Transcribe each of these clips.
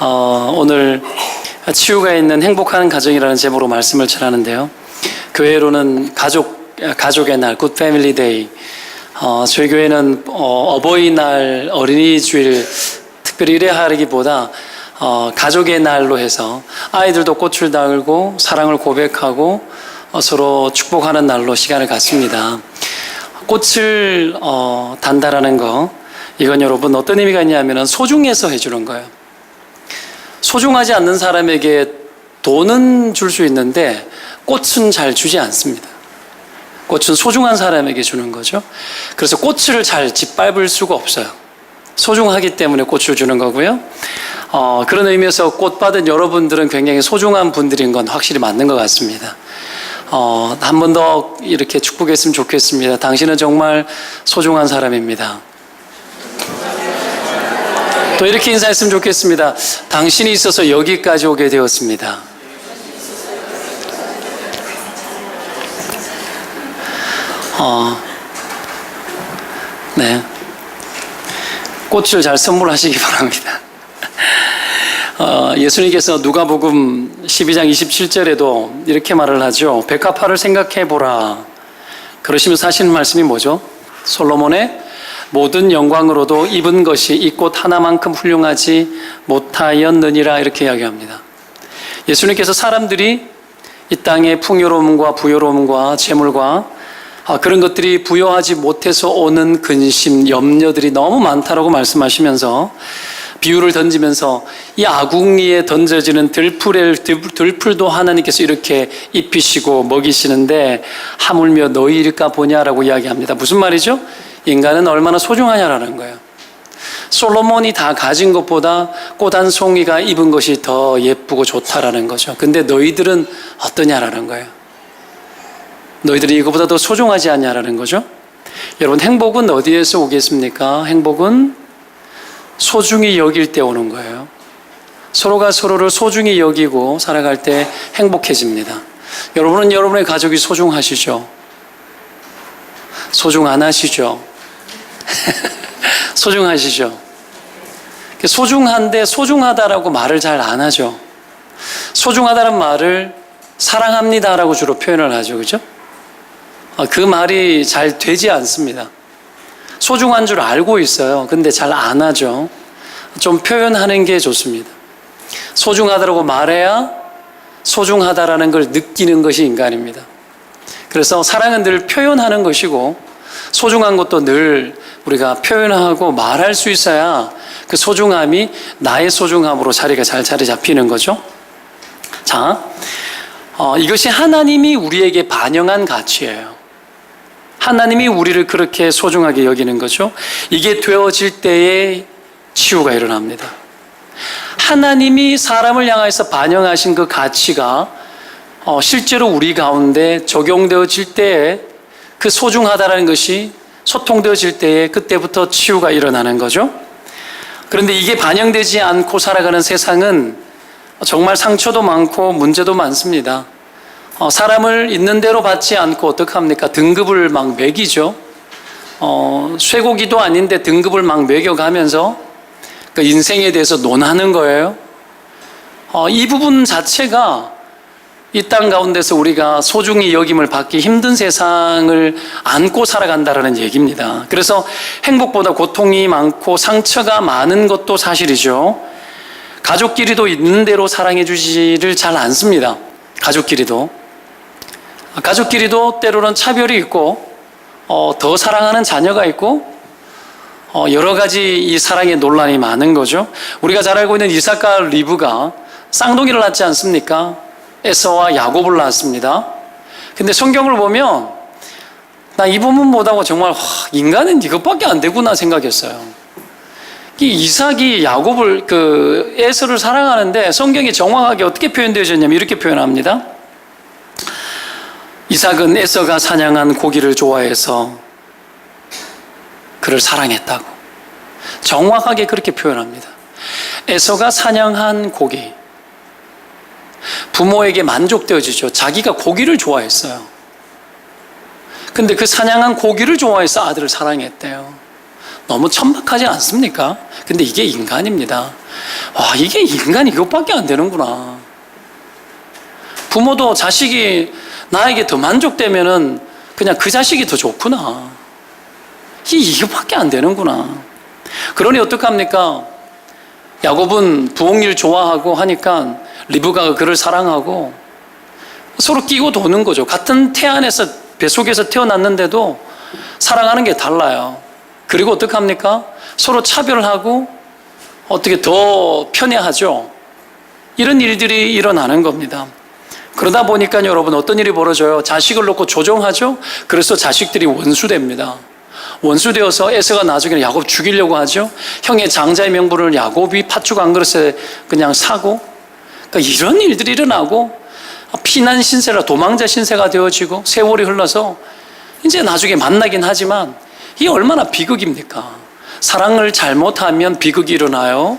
오늘 치유가 있는 행복한 가정이라는 제목으로 말씀을 전하는데요. 교회로는 가족의 날, 굿 패밀리 데이, 저희 교회는 어버이날, 어린이주일 특별히 이래 하기보다 가족의 날로 해서 아이들도 꽃을 달고 사랑을 고백하고 서로 축복하는 날로 시간을 갖습니다. 꽃을 단다라는 거, 이건 여러분 어떤 의미가 있냐면 소중해서 해주는 거예요. 소중하지 않는 사람에게 돈은 줄 수 있는데 꽃은 잘 주지 않습니다. 꽃은 소중한 사람에게 주는 거죠. 그래서 꽃을 잘 짓밟을 수가 없어요. 소중하기 때문에 꽃을 주는 거고요. 그런 의미에서 꽃 받은 여러분들은 굉장히 소중한 분들인 건 확실히 맞는 것 같습니다. 한 번 더 이렇게 축복했으면 좋겠습니다. 당신은 정말 소중한 사람입니다. 또 이렇게 인사했으면 좋겠습니다. 당신이 있어서 여기까지 오게 되었습니다. 네. 꽃을 잘 선물하시기 바랍니다. 예수님께서 누가복음 12장 27절에도 이렇게 말을 하죠. 백합화를 생각해 보라. 그러시면서 하시는 말씀이 뭐죠? 솔로몬의 모든 영광으로도 입은 것이 이 꽃 하나만큼 훌륭하지 못하였느니라, 이렇게 이야기합니다. 예수님께서 사람들이 이 땅의 풍요로움과 부요로움과 재물과 그런 것들이 부여하지 못해서 오는 근심, 염려들이 너무 많다라고 말씀하시면서 비유를 던지면서 이 아궁이에 던져지는 들풀도 하나님께서 이렇게 입히시고 먹이시는데 하물며 너희일까 보냐라고 이야기합니다. 무슨 말이죠? 인간은 얼마나 소중하냐라는 거예요. 솔로몬이 다 가진 것보다 꽃 한 송이가 입은 것이 더 예쁘고 좋다라는 거죠. 근데 너희들은 어떠냐라는 거예요. 너희들이 이거보다 더 소중하지 않냐라는 거죠. 여러분, 행복은 어디에서 오겠습니까? 행복은 소중히 여길 때 오는 거예요. 서로가 서로를 소중히 여기고 살아갈 때 행복해집니다. 여러분은 여러분의 가족이 소중하시죠? 소중 안 하시죠? 소중하시죠? 소중한데 소중하다라고 말을 잘 안 하죠. 소중하다는 말을 사랑합니다라고 주로 표현을 하죠. 그죠? 그 말이 잘 되지 않습니다. 소중한 줄 알고 있어요. 근데 잘 안 하죠. 좀 표현하는 게 좋습니다. 소중하다라고 말해야 소중하다라는 걸 느끼는 것이 인간입니다. 그래서 사랑은 늘 표현하는 것이고 소중한 것도 늘 우리가 표현하고 말할 수 있어야 그 소중함이 나의 소중함으로 자리 잡히는 거죠. 자, 이것이 하나님이 우리에게 반영한 가치예요. 하나님이 우리를 그렇게 소중하게 여기는 거죠. 이게 되어질 때에 치유가 일어납니다. 하나님이 사람을 향해서 반영하신 그 가치가 실제로 우리 가운데 적용되어질 때에 그 소중하다라는 것이 소통되어질 때에 그때부터 치유가 일어나는 거죠. 그런데 이게 반영되지 않고 살아가는 세상은 정말 상처도 많고 문제도 많습니다. 사람을 있는 대로 받지 않고 어떡합니까? 등급을 막 매기죠. 쇠고기도 아닌데 등급을 막 매겨가면서 그 인생에 대해서 논하는 거예요. 이 부분 자체가 이 땅 가운데서 우리가 소중히 여김을 받기 힘든 세상을 안고 살아간다는 얘기입니다. 그래서 행복보다 고통이 많고 상처가 많은 것도 사실이죠. 가족끼리도 있는 대로 사랑해 주지를 잘 않습니다. 가족끼리도 때로는 차별이 있고 더 사랑하는 자녀가 있고 여러 가지 이 사랑의 논란이 많은 거죠. 우리가 잘 알고 있는 이삭과 리브가 쌍둥이를 낳지 않습니까? 에서와 야곱을 낳았습니다. 근데 성경을 보면 나 이 부분 보다가 정말 인간은 이것밖에 안 되구나 생각했어요. 이 이삭이 야곱을 에서를 사랑하는데 성경이 정확하게 어떻게 표현되어졌냐면 이렇게 표현합니다. 이삭은 에서가 사냥한 고기를 좋아해서 그를 사랑했다고 정확하게 그렇게 표현합니다. 에서가 사냥한 고기, 부모에게 만족되어지죠. 자기가 고기를 좋아했어요. 근데 그 사냥한 고기를 좋아해서 아들을 사랑했대요. 너무 천박하지 않습니까? 근데 이게 인간입니다. 와, 이게 인간이 이것밖에 안 되는구나. 부모도 자식이 나에게 더 만족되면은 그냥 그 자식이 더 좋구나. 이것밖에 안 되는구나. 그러니 어떡합니까? 야곱은 부엌일 좋아하고 하니까 리브가가 그를 사랑하고 서로 끼고 도는 거죠. 같은 태 안에서, 뱃속에서 태어났는데도 사랑하는 게 달라요. 그리고 어떡합니까? 서로 차별하고 어떻게 더 편애하죠. 이런 일들이 일어나는 겁니다. 그러다 보니까 여러분 어떤 일이 벌어져요? 자식을 놓고 조종하죠. 그래서 자식들이 원수됩니다. 원수되어서 에서가 나중에 야곱 죽이려고 하죠. 형의 장자의 명분을 야곱이 팥죽 한 그릇에 그냥 사고, 그러니까 이런 일들이 일어나고 피난 신세라 도망자 신세가 되어지고 세월이 흘러서 이제 나중에 만나긴 하지만 이게 얼마나 비극입니까? 사랑을 잘못하면 비극이 일어나요.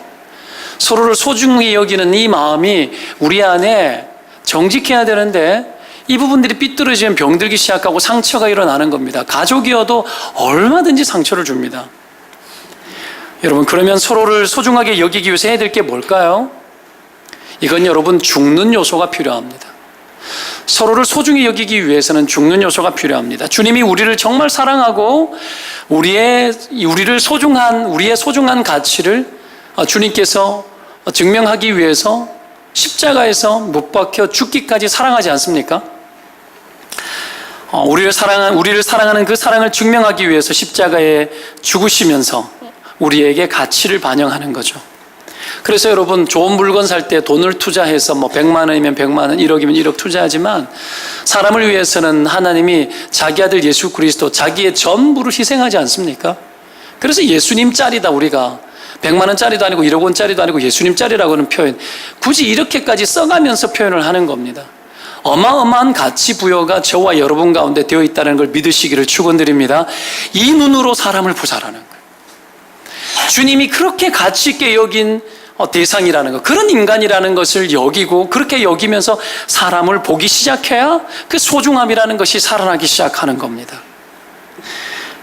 서로를 소중히 여기는 이 마음이 우리 안에 정직해야 되는데 이 부분들이 삐뚤어지면 병들기 시작하고 상처가 일어나는 겁니다. 가족이어도 얼마든지 상처를 줍니다. 여러분, 그러면 서로를 소중하게 여기기 위해서 해야 될 게 뭘까요? 이건 여러분 죽는 요소가 필요합니다. 서로를 소중히 여기기 위해서는 죽는 요소가 필요합니다. 주님이 우리를 정말 사랑하고 우리의 소중한 가치를 주님께서 증명하기 위해서 십자가에서 못 박혀 죽기까지 사랑하지 않습니까? 우리를 사랑하는 그 사랑을 증명하기 위해서 십자가에 죽으시면서 우리에게 가치를 반영하는 거죠. 그래서 여러분, 좋은 물건 살 때 돈을 투자해서 100만 원이면 100만 원, 1억이면 1억 투자하지만 사람을 위해서는 하나님이 자기 아들 예수 그리스도, 자기의 전부를 희생하지 않습니까? 그래서 예수님 짤이다, 우리가. 100만 원짜리도 아니고 1억 원짜리도 아니고 예수님 짤이라고 하는 표현, 굳이 이렇게까지 써가면서 표현을 하는 겁니다. 어마어마한 가치 부여가 저와 여러분 가운데 되어 있다는 걸 믿으시기를 축원드립니다. 이 눈으로 사람을 보자라는 거예요. 주님이 그렇게 가치 있게 여긴 대상이라는 것, 그런 인간이라는 것을 여기고 그렇게 여기면서 사람을 보기 시작해야 그 소중함이라는 것이 살아나기 시작하는 겁니다.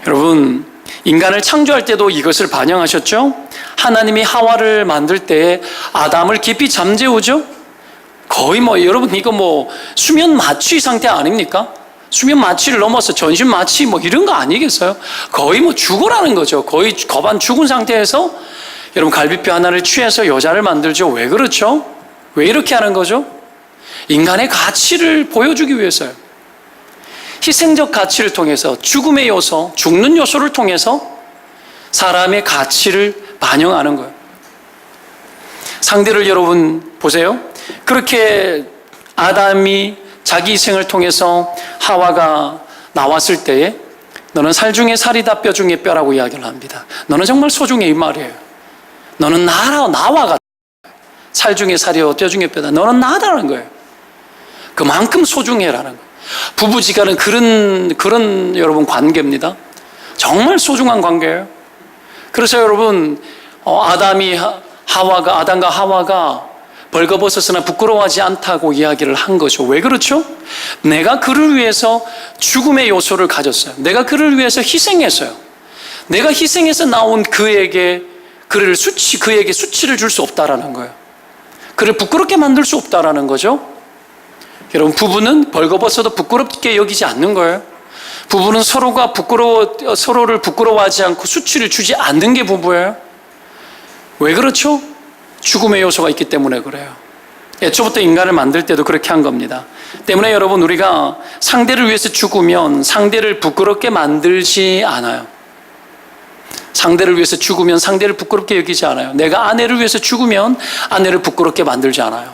여러분, 인간을 창조할 때도 이것을 반영하셨죠? 하나님이 하와를 만들 때 아담을 깊이 잠재우죠? 거의 여러분, 이거 수면 마취 상태 아닙니까? 수면 마취를 넘어서 전신 마취 이런 거 아니겠어요? 거의 죽어라는 거죠. 거의 거반 죽은 상태에서 여러분 갈비뼈 하나를 취해서 여자를 만들죠. 왜 그렇죠? 왜 이렇게 하는 거죠? 인간의 가치를 보여주기 위해서요. 희생적 가치를 통해서, 죽음의 요소, 죽는 요소를 통해서 사람의 가치를 반영하는 거예요. 상대를 여러분 보세요. 그렇게 아담이 자기 희생을 통해서 하와가 나왔을 때에 너는 살 중에 살이다 뼈 중에 뼈라고 이야기를 합니다. 너는 정말 소중해, 이 말이에요. 너는 나와 같아. 살 중에 살이요 뼈 중에 뼈다. 너는 나다라는 거예요. 그만큼 소중해라는 거예요. 부부지간은 그런 여러분 관계입니다. 정말 소중한 관계예요. 그래서 여러분, 아담과 하와가 벌거벗었으나 부끄러워하지 않다고 이야기를 한 거죠. 왜 그렇죠? 내가 그를 위해서 죽음의 요소를 가졌어요. 내가 그를 위해서 희생했어요. 내가 희생해서 나온 그에게 수치를 줄 수 없다라는 거예요. 그를 부끄럽게 만들 수 없다라는 거죠. 여러분, 부부는 벌거벗어도 부끄럽게 여기지 않는 거예요. 부부는 서로를 부끄러워하지 않고 수치를 주지 않는 게 부부예요. 왜 그렇죠? 죽음의 요소가 있기 때문에 그래요. 애초부터 인간을 만들 때도 그렇게 한 겁니다. 때문에 여러분, 우리가 상대를 위해서 죽으면 상대를 부끄럽게 만들지 않아요. 상대를 위해서 죽으면 상대를 부끄럽게 여기지 않아요. 내가 아내를 위해서 죽으면 아내를 부끄럽게 만들지 않아요.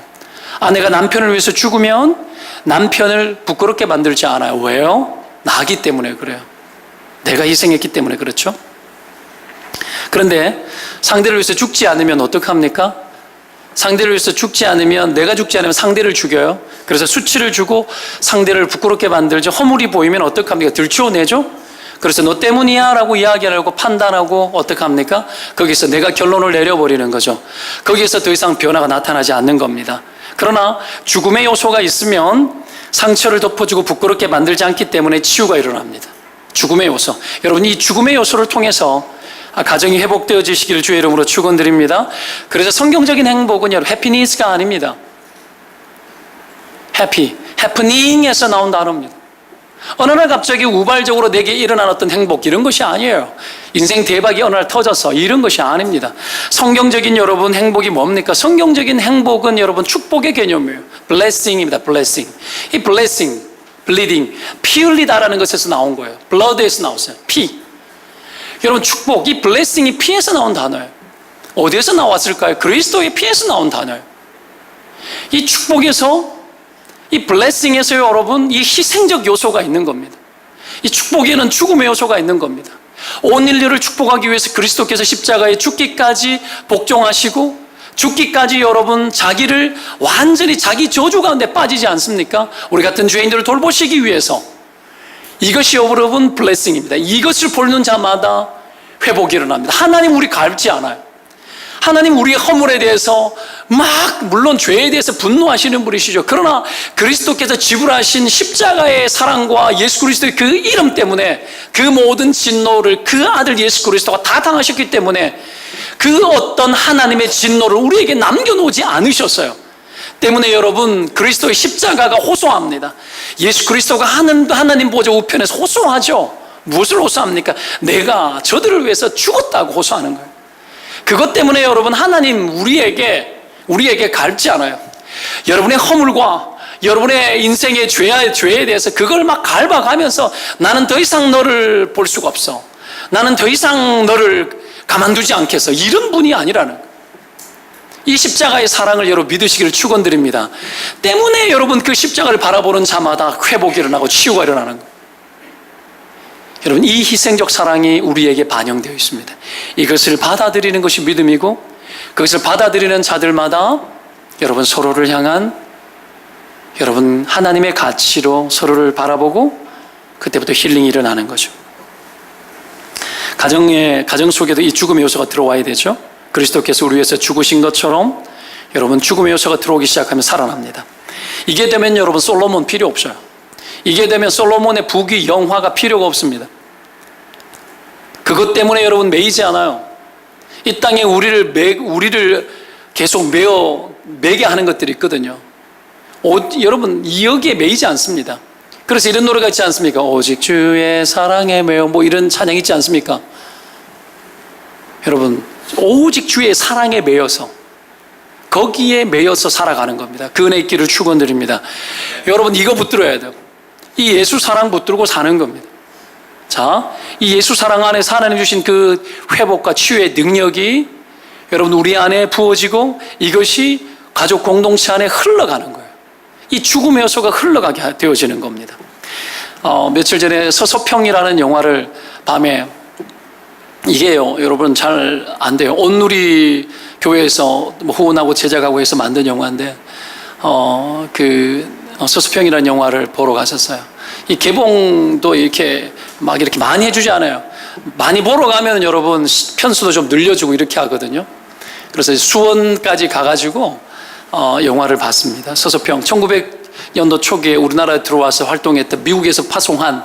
아내가 남편을 위해서 죽으면 남편을 부끄럽게 만들지 않아요. 왜요? 나기 때문에 그래요. 내가 희생했기 때문에 그렇죠. 그런데 상대를 위해서 죽지 않으면 어떡합니까? 상대를 위해서 죽지 않으면, 내가 죽지 않으면 상대를 죽여요. 그래서 수치를 주고 상대를 부끄럽게 만들죠. 허물이 보이면 어떡합니까? 들추어내죠. 그래서 너 때문이야 라고 이야기하고 판단하고 어떡합니까? 거기서 내가 결론을 내려버리는 거죠. 거기에서 더 이상 변화가 나타나지 않는 겁니다. 그러나 죽음의 요소가 있으면 상처를 덮어주고 부끄럽게 만들지 않기 때문에 치유가 일어납니다. 죽음의 요소. 여러분, 이 죽음의 요소를 통해서 가정이 회복되어지시기를 주의 이름으로 축원드립니다. 그래서 성경적인 행복은 여러분 해피니스가 아닙니다. 해프닝에서 나온 단어입니다. 어느 날 갑자기 우발적으로 내게 일어난 어떤 행복, 이런 것이 아니에요. 인생 대박이 어느 날 터져서, 이런 것이 아닙니다. 성경적인 여러분 행복이 뭡니까? 성경적인 행복은 여러분 축복의 개념이에요. blessing입니다. blessing. 이 blessing, bleeding, 피 흘리다라는 것에서 나온 거예요. blood에서 나왔어요. 피. 여러분 축복, 이 blessing이 피에서 나온 단어예요. 어디에서 나왔을까요? 그리스도의 피에서 나온 단어예요. 이 축복에서, 이 블레싱에서 여러분 이 희생적 요소가 있는 겁니다. 이 축복에는 죽음의 요소가 있는 겁니다. 온 인류를 축복하기 위해서 그리스도께서 십자가에 죽기까지 복종하시고, 죽기까지 여러분 자기를 완전히 자기 저주 가운데 빠지지 않습니까? 우리 같은 죄인들을 돌보시기 위해서. 이것이 여러분 블레싱입니다. 이것을 보는 자마다 회복이 일어납니다. 하나님 우리 갈지 않아요. 하나님 우리의 허물에 대해서 물론 죄에 대해서 분노하시는 분이시죠. 그러나 그리스도께서 지불하신 십자가의 사랑과 예수 그리스도의 그 이름 때문에 그 모든 진노를 그 아들 예수 그리스도가 다 당하셨기 때문에 그 어떤 하나님의 진노를 우리에게 남겨놓지 않으셨어요. 때문에 여러분 그리스도의 십자가가 호소합니다. 예수 그리스도가 하나님 보좌 우편에서 호소하죠. 무엇을 호소합니까? 내가 저들을 위해서 죽었다고 호소하는 거예요. 그것 때문에 여러분 하나님 우리에게 갈지 않아요. 여러분의 허물과 여러분의 인생의 죄에 대해서 그걸 막 갈박하면서 나는 더 이상 너를 볼 수가 없어, 나는 더 이상 너를 가만두지 않겠어, 이런 분이 아니라는 거예요. 이 십자가의 사랑을 여러분 믿으시기를 축원드립니다. 때문에 여러분 그 십자가를 바라보는 자마다 회복이 일어나고 치유가 일어나는 거예요. 여러분 이 희생적 사랑이 우리에게 반영되어 있습니다. 이것을 받아들이는 것이 믿음이고, 그것을 받아들이는 자들마다 여러분 서로를 향한 여러분 하나님의 가치로 서로를 바라보고 그때부터 힐링이 일어나는 거죠. 가정 속에도 이 죽음의 요소가 들어와야 되죠. 그리스도께서 우리 위해서 죽으신 것처럼 여러분 죽음의 요소가 들어오기 시작하면 살아납니다. 이게 되면 여러분 솔로몬 필요 없어요. 이게 되면 솔로몬의 부귀 영화가 필요가 없습니다. 그것 때문에 여러분 매이지 않아요. 이 땅에 우리를 계속 매게 하는 것들이 있거든요. 여러분 여기에 매이지 않습니다. 그래서 이런 노래가 있지 않습니까? 오직 주의 사랑에 매여, 이런 찬양 있지 않습니까? 여러분 오직 주의 사랑에 매여서, 거기에 매여서 살아가는 겁니다. 그 은혜 있기를 축원드립니다. 여러분 이거 붙들어야 돼요. 이 예수 사랑 붙들고 사는 겁니다. 자, 이 예수 사랑 안에서 하나님 주신 그 회복과 치유의 능력이 여러분 우리 안에 부어지고 이것이 가족 공동체 안에 흘러가는 거예요. 이 죽음의 요소가 흘러가게 되어지는 겁니다. 며칠 전에 서서평이라는 영화를 밤에, 이게요 여러분 잘 안 돼요. 온누리 교회에서 후원하고 제작하고 해서 만든 영화인데 서서평이라는 영화를 보러 갔었어요. 이 개봉도 이렇게 많이 해주지 않아요. 많이 보러 가면 여러분 편수도 좀 늘려주고 이렇게 하거든요. 그래서 수원까지 가가지고 영화를 봤습니다. 서서평 1900년도 초기에 우리나라에 들어와서 활동했던, 미국에서 파송한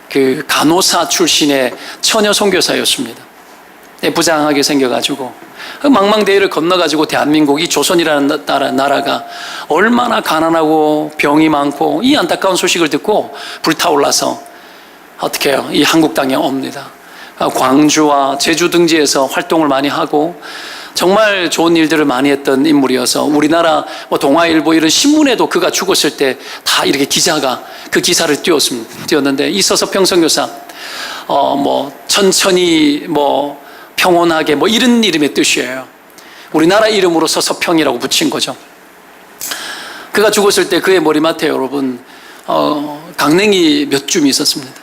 그 간호사 출신의 처녀 선교사였습니다. 부장하게 생겨가지고 망망대해를 건너가지고 대한민국이, 조선이라는 나라가 얼마나 가난하고 병이 많고, 이 안타까운 소식을 듣고 불타올라서 어떻게 해요? 이 한국 땅에 옵니다. 광주와 제주 등지에서 활동을 많이 하고 정말 좋은 일들을 많이 했던 인물이어서 우리나라 동아일보 이런 신문에도 그가 죽었을 때 다 이렇게 기자가 그 기사를 띄웠는데, 이 서서평 선교사 천천히 평온하게 이런 이름의 뜻이에요. 우리나라 이름으로 서서평이라고 붙인 거죠. 그가 죽었을 때 그의 머리맡에 여러분 강냉이 몇 줌이 있었습니다.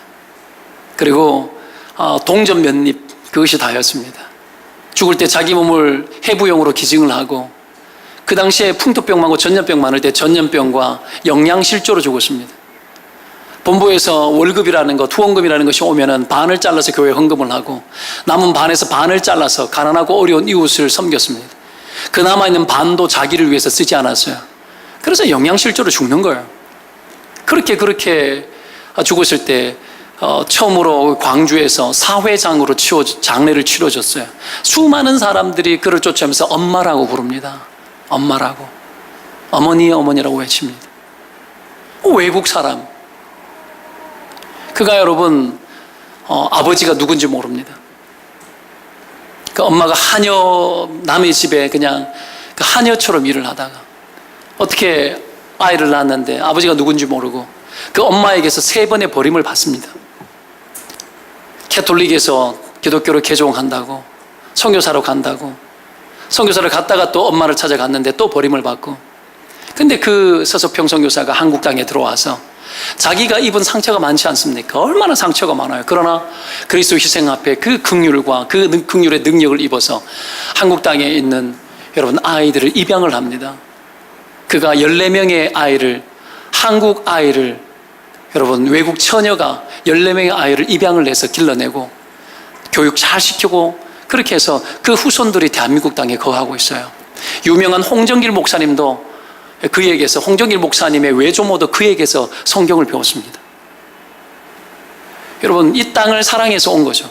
그리고 동전 몇 잎, 그것이 다였습니다. 죽을 때 자기 몸을 해부용으로 기증을 하고, 그 당시에 풍토병 많고 전염병 많을 때 전염병과 영양실조로 죽었습니다. 본부에서 월급이라는 것, 후원금이라는 것이 오면은 반을 잘라서 교회에 헌금을 하고, 남은 반에서 반을 잘라서 가난하고 어려운 이웃을 섬겼습니다. 그 남아있는 반도 자기를 위해서 쓰지 않았어요. 그래서 영양실조로 죽는 거예요. 그렇게 죽었을 때 처음으로 광주에서 사회장으로 장례를 치러줬어요. 수많은 사람들이 그를 쫓아오면서 엄마라고 부릅니다. 엄마라고. 어머니, 어머니라고 외칩니다. 외국 사람. 그가 여러분, 아버지가 누군지 모릅니다. 그 엄마가 하녀, 남의 집에 그냥 그 하녀처럼 일을 하다가 어떻게 아이를 낳았는데 아버지가 누군지 모르고 그 엄마에게서 3번의 버림을 받습니다. 캐톨릭에서 기독교를 개종한다고, 선교사로 간다고, 선교사를 갔다가 또 엄마를 찾아갔는데 또 버림을 받고. 근데 그 서석평 선교사가 한국 땅에 들어와서 자기가 입은 상처가 많지 않습니까? 얼마나 상처가 많아요. 그러나 그리스도 희생 앞에 그 긍휼과 그 긍휼의 능력을 입어서 한국 땅에 있는 여러분 아이들을 입양을 합니다. 그가 14명의 아이를, 한국 아이를, 여러분 외국 처녀가 14명의 아이를 입양을 해서 길러내고 교육 잘 시키고 그렇게 해서 그 후손들이 대한민국 땅에 거하고 있어요. 유명한 홍정길 목사님도 그에게서, 홍정길 목사님의 외조모도 그에게서 성경을 배웠습니다. 여러분 이 땅을 사랑해서 온 거죠.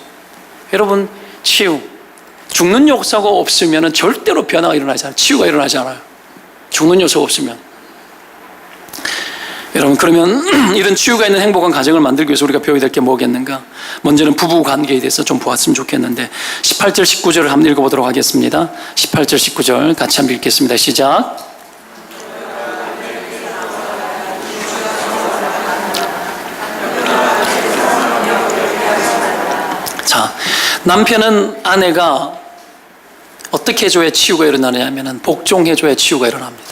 여러분 치유, 죽는 요소가 없으면 절대로 변화가 일어나지 않아요. 치유가 일어나지 않아요. 죽는 요소가 없으면. 여러분 그러면 이런 치유가 있는 행복한 가정을 만들기 위해서 우리가 배워야 될 게 뭐겠는가? 먼저는 부부 관계에 대해서 좀 보았으면 좋겠는데 18절 19절을 한번 읽어보도록 하겠습니다. 18절 19절 같이 한번 읽겠습니다. 시작. 자, 남편은 아내가 어떻게 해줘야 치유가 일어나느냐 하면 복종해줘야 치유가 일어납니다.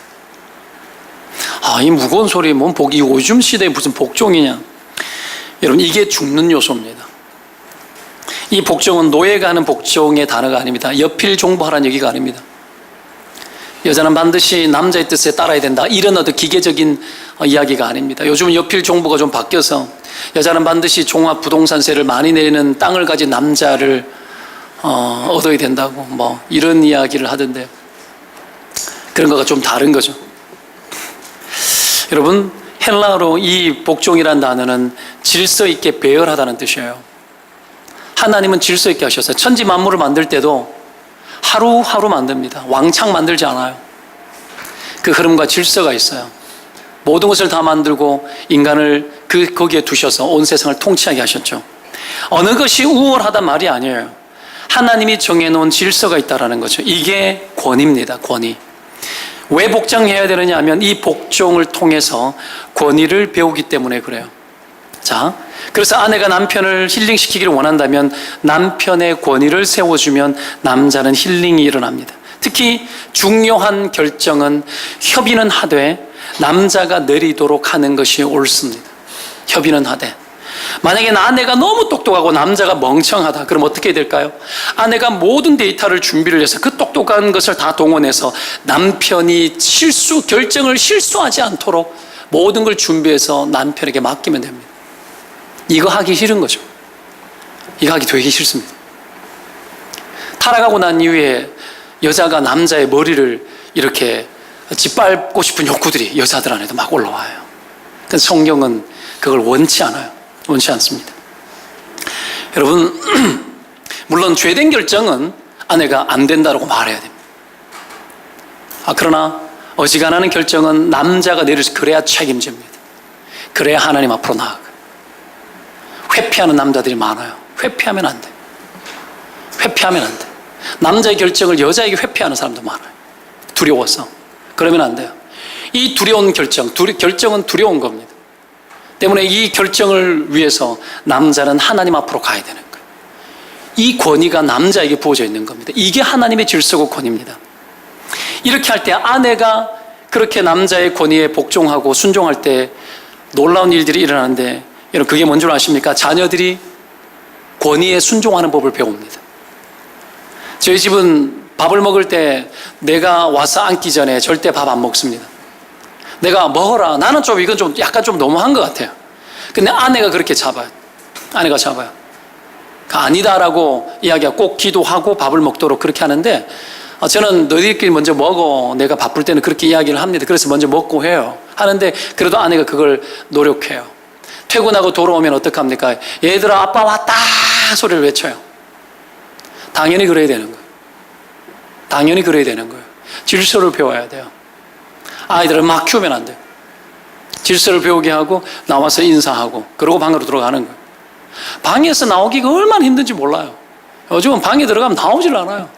이 무거운 소리, 뭔 복이, 요즘 시대에 무슨 복종이냐. 여러분, 이게 죽는 요소입니다. 이 복종은 노예가 하는 복종의 단어가 아닙니다. 여필 종부하라는 얘기가 아닙니다. 여자는 반드시 남자의 뜻에 따라야 된다. 이런 어떤 기계적인 이야기가 아닙니다. 요즘은 여필 종부가 좀 바뀌어서 여자는 반드시 종합 부동산세를 많이 내리는 땅을 가진 남자를 얻어야 된다고 뭐 이런 이야기를 하던데 그런 거가 좀 다른 거죠. 여러분 헬라어로 이 복종이라는 단어는 질서 있게 배열하다는 뜻이에요. 하나님은 질서 있게 하셨어요. 천지 만물을 만들 때도 하루하루 만듭니다. 왕창 만들지 않아요. 그 흐름과 질서가 있어요. 모든 것을 다 만들고 인간을 거기에 두셔서 온 세상을 통치하게 하셨죠. 어느 것이 우월하단 말이 아니에요. 하나님이 정해놓은 질서가 있다는 거죠. 이게 권위입니다. 권위. 왜 복종해야 되느냐 하면 이 복종을 통해서 권위를 배우기 때문에 그래요. 자, 그래서 아내가 남편을 힐링시키기를 원한다면 남편의 권위를 세워주면 남자는 힐링이 일어납니다. 특히 중요한 결정은 협의는 하되 남자가 내리도록 하는 것이 옳습니다. 협의는 하되. 만약에 아내가 너무 똑똑하고 남자가 멍청하다 그럼 어떻게 될까요? 아내가 모든 데이터를 준비를 해서 그 똑똑한 것을 다 동원해서 남편이 결정을 실수하지 않도록 모든 걸 준비해서 남편에게 맡기면 됩니다. 이거 하기 싫은 거죠. 이거 하기 되게 싫습니다. 타락하고 난 이후에 여자가 남자의 머리를 이렇게 짓밟고 싶은 욕구들이 여자들 안에도 막 올라와요. 근데 성경은 그걸 원치 않아요. 원치 않습니다. 여러분 물론 죄된 결정은 아내가 안 된다고 말해야 됩니다. 그러나 어지간하는 결정은 남자가 내려서 그래야 책임집니다. 그래야 하나님 앞으로 나아가요. 회피하는 남자들이 많아요. 회피하면 안 돼. 회피하면 안 돼. 남자의 결정을 여자에게 회피하는 사람도 많아요. 두려워서. 그러면 안 돼요. 이 두려운 결정은 두려운 겁니다. 때문에 이 결정을 위해서 남자는 하나님 앞으로 가야 되는 거예요. 이 권위가 남자에게 부어져 있는 겁니다. 이게 하나님의 질서고 권위입니다. 이렇게 할 때 아내가 그렇게 남자의 권위에 복종하고 순종할 때 놀라운 일들이 일어나는데 여러분 그게 뭔 줄 아십니까? 자녀들이 권위에 순종하는 법을 배웁니다. 저희 집은 밥을 먹을 때 내가 와서 앉기 전에 절대 밥 안 먹습니다. 내가 먹어라. 나는 좀 이건 좀 약간 좀 너무한 것 같아요. 근데 아내가 그렇게 잡아요. 아내가 잡아요. 아니다라고 이야기하고 꼭 기도하고 밥을 먹도록 그렇게 하는데 저는 너희들끼리 먼저 먹어. 내가 바쁠 때는 그렇게 이야기를 합니다. 그래서 먼저 먹고 해요. 하는데 그래도 아내가 그걸 노력해요. 퇴근하고 돌아오면 어떡합니까? 얘들아, 아빠 왔다! 소리를 외쳐요. 당연히 그래야 되는 거예요. 당연히 그래야 되는 거예요. 질서를 배워야 돼요. 아이들을 막 키우면 안 돼요. 질서를 배우게 하고 나와서 인사하고 그러고 방으로 들어가는 거예요. 방에서 나오기가 얼마나 힘든지 몰라요. 요즘은 방에 들어가면 나오질 않아요.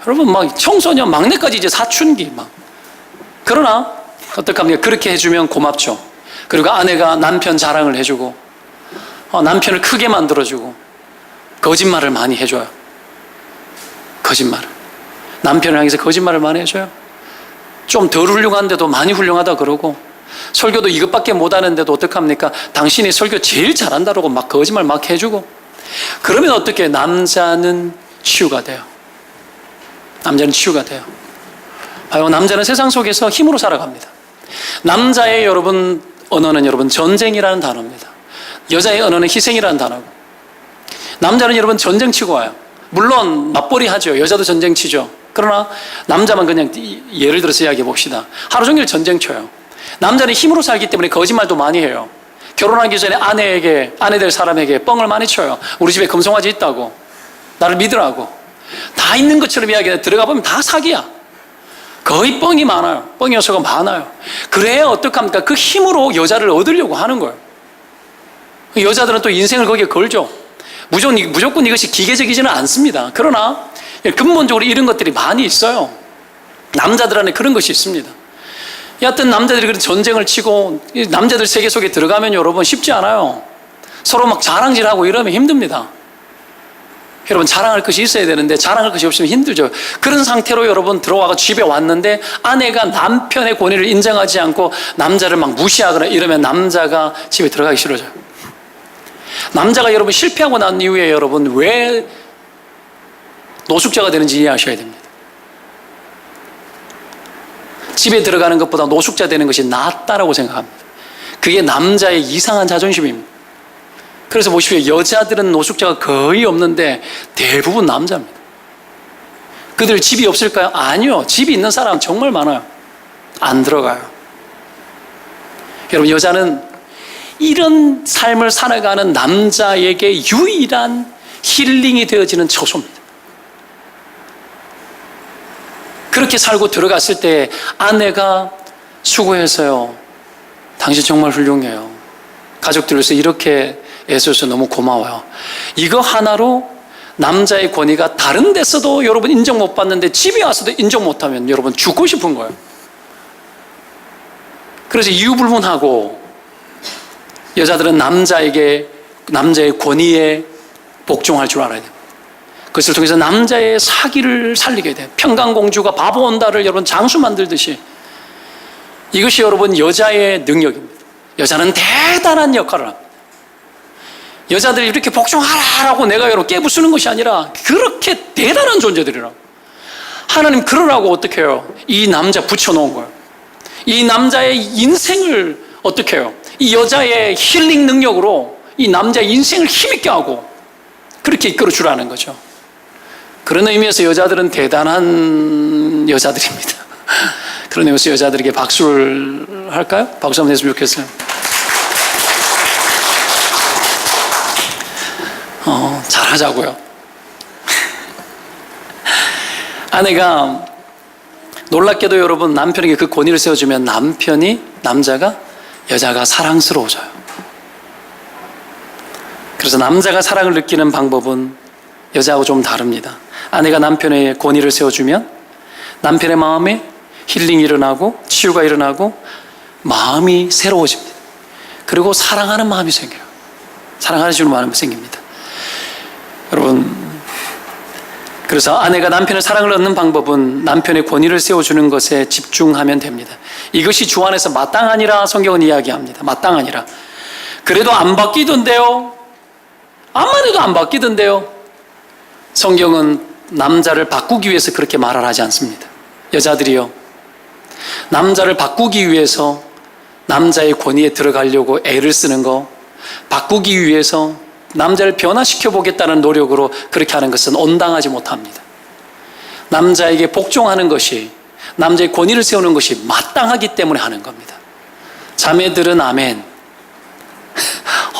여러분, 막 청소년 막내까지 이제 사춘기 막. 그러나 어떡합니까? 그렇게 해주면 고맙죠. 그리고 아내가 남편 자랑을 해주고 남편을 크게 만들어주고 거짓말을 많이 해줘요. 거짓말을. 남편을 향해서 거짓말을 많이 해줘요. 좀 덜 훌륭한데도 많이 훌륭하다 그러고, 설교도 이것밖에 못하는데도 어떡합니까? 당신이 설교 제일 잘한다라고 막 거짓말 막 해주고. 그러면 어떻게? 남자는 치유가 돼요. 남자는 치유가 돼요. 봐요, 남자는 세상 속에서 힘으로 살아갑니다. 남자의 여러분 언어는 여러분 전쟁이라는 단어입니다. 여자의 언어는 희생이라는 단어고. 남자는 여러분 전쟁 치고 와요. 물론 맞벌이 하죠. 여자도 전쟁 치죠. 그러나 남자만 그냥 예를 들어서 이야기해 봅시다. 하루 종일 전쟁 쳐요. 남자는 힘으로 살기 때문에 거짓말도 많이 해요. 결혼하기 전에 아내 될 사람에게 뻥을 많이 쳐요. 우리 집에 금송아지 있다고, 나를 믿으라고. 다 있는 것처럼 이야기해. 들어가 보면 다 사기야. 거의 뻥이 많아요. 뻥 요소가 많아요. 그래야 어떡합니까? 그 힘으로 여자를 얻으려고 하는 거예요. 여자들은 또 인생을 거기에 걸죠. 무조건 이것이 기계적이지는 않습니다. 그러나 근본적으로 이런 것들이 많이 있어요. 남자들 안에 그런 것이 있습니다. 여하튼 남자들이 그런 전쟁을 치고, 남자들 세계 속에 들어가면 여러분 쉽지 않아요. 서로 막 자랑질하고 이러면 힘듭니다. 여러분, 자랑할 것이 있어야 되는데 자랑할 것이 없으면 힘들죠. 그런 상태로 여러분 들어와서 집에 왔는데 아내가 남편의 권위를 인정하지 않고 남자를 막 무시하거나 이러면 남자가 집에 들어가기 싫어져요. 남자가 여러분 실패하고 난 이후에 여러분 왜 노숙자가 되는지 이해하셔야 됩니다. 집에 들어가는 것보다 노숙자 되는 것이 낫다라고 생각합니다. 그게 남자의 이상한 자존심입니다. 그래서 보십시오. 여자들은 노숙자가 거의 없는데 대부분 남자입니다. 그들 집이 없을까요? 아니요. 집이 있는 사람 정말 많아요. 안 들어가요. 여러분, 여자는 이런 삶을 살아가는 남자에게 유일한 힐링이 되어지는 처소입니다. 그렇게 살고 들어갔을 때 아내가 수고해서요, 당신 정말 훌륭해요, 가족들로서 이렇게 애써서 너무 고마워요, 이거 하나로 남자의 권위가 다른 데서도 여러분 인정 못 받는데 집에 와서도 인정 못하면 여러분 죽고 싶은 거예요. 그래서 이유불문하고 여자들은 남자의 권위에 복종할 줄 알아야 돼요. 그것을 통해서 남자의 사기를 살리게 돼요. 평강공주가 바보 온다를 여러분 장수 만들듯이. 이것이 여러분 여자의 능력입니다. 여자는 대단한 역할을 합니다. 여자들이 이렇게 복종하라고 내가 여러분 깨부수는 것이 아니라 그렇게 대단한 존재들이라고. 하나님 그러라고 어떻게 해요? 이 남자 붙여놓은 거예요. 이 남자의 인생을 어떻게 해요? 이 여자의 힐링 능력으로 이 남자의 인생을 힘있게 하고 그렇게 이끌어 주라는 거죠. 그런 의미에서 여자들은 대단한 여자들입니다. 그런 의미에서 여자들에게 박수를 할까요? 박수 한번 했으면 좋겠어요. 잘하자고요. 아내가 놀랍게도 여러분 남편에게 그 권위를 세워주면 여자가 사랑스러워져요. 그래서 남자가 사랑을 느끼는 방법은 여자하고 좀 다릅니다. 아내가 남편의 권위를 세워주면 남편의 마음에 힐링이 일어나고 치유가 일어나고 마음이 새로워집니다. 그리고 사랑하는 마음이 생겨요. 사랑하는 마음이 생깁니다. 여러분, 그래서 아내가 남편의 사랑을 얻는 방법은 남편의 권위를 세워주는 것에 집중하면 됩니다. 이것이 주 안에서 마땅하니라 성경은 이야기합니다. 마땅하니라. 그래도 안 바뀌던데요? 암만 해도 안 바뀌던데요? 성경은 남자를 바꾸기 위해서 그렇게 말을 하지 않습니다. 여자들이요, 남자를 바꾸기 위해서 남자의 권위에 들어가려고 애를 쓰는 거, 바꾸기 위해서 남자를 변화시켜 보겠다는 노력으로 그렇게 하는 것은 온당하지 못합니다. 남자에게 복종하는 것이, 남자의 권위를 세우는 것이 마땅하기 때문에 하는 겁니다. 자매들은 아멘.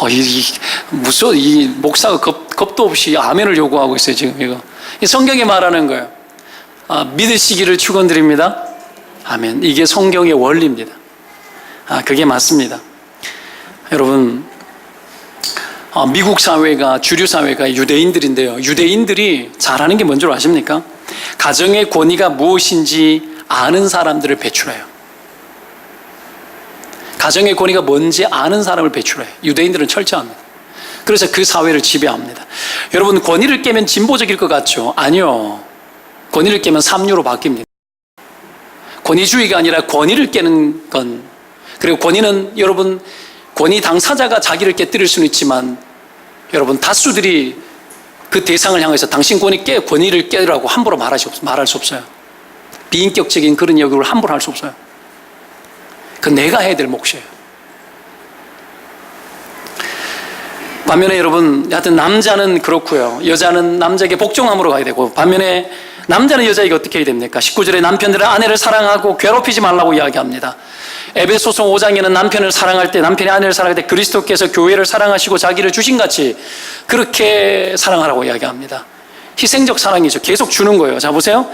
이 목사가 겁도 없이 아멘을 요구하고 있어요, 지금 이거. 이 성경이 말하는 거예요. 믿으시기를 축원드립니다. 아멘. 이게 성경의 원리입니다. 그게 맞습니다. 여러분, 미국 사회가, 주류 사회가 유대인들인데요. 유대인들이 잘하는 게 뭔 줄 아십니까? 가정의 권위가 무엇인지 아는 사람들을 배출해요. 가정의 권위가 뭔지 아는 사람을 배출해요. 유대인들은 철저합니다. 그래서 그 사회를 지배합니다. 여러분, 권위를 깨면 진보적일 것 같죠? 아니요. 권위를 깨면 삼류로 바뀝니다. 권위주의가 아니라 권위를 깨는 건, 그리고 권위는 여러분, 권위 당사자가 자기를 깨뜨릴 수는 있지만 여러분, 다수들이 그 대상을 향해서 당신 권위를 깨라고 함부로 말할 수 없어요. 비인격적인 그런 요구를 함부로 할 수 없어요. 그건 내가 해야 될 몫이에요. 반면에 여러분, 하여튼 남자는 그렇고요. 여자는 남자에게 복종함으로 가야 되고, 반면에 남자는 여자에게 어떻게 해야 됩니까? 19절에 남편들은 아내를 사랑하고 괴롭히지 말라고 이야기합니다. 에베소서 5장에는 남편을 사랑할 때, 남편이 아내를 사랑할 때 그리스도께서 교회를 사랑하시고 자기를 주신 같이 그렇게 사랑하라고 이야기합니다. 희생적 사랑이죠. 계속 주는 거예요. 자, 보세요.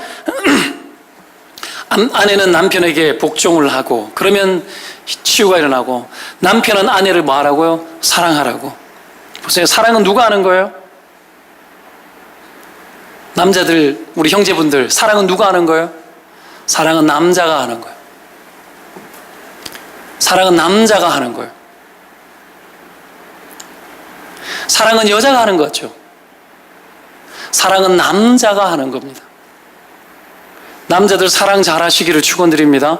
아내는 남편에게 복종을 하고, 그러면 치유가 일어나고, 남편은 아내를 뭐 하라고요? 사랑하라고. 보세요. 사랑은 누가 하는 거예요? 남자들, 우리 형제분들, 사랑은 누가 하는 거예요? 사랑은 남자가 하는 거예요. 사랑은 남자가 하는 거예요. 사랑은 여자가 하는 거죠. 사랑은 남자가 하는 겁니다. 남자들 사랑 잘하시기를 축원드립니다.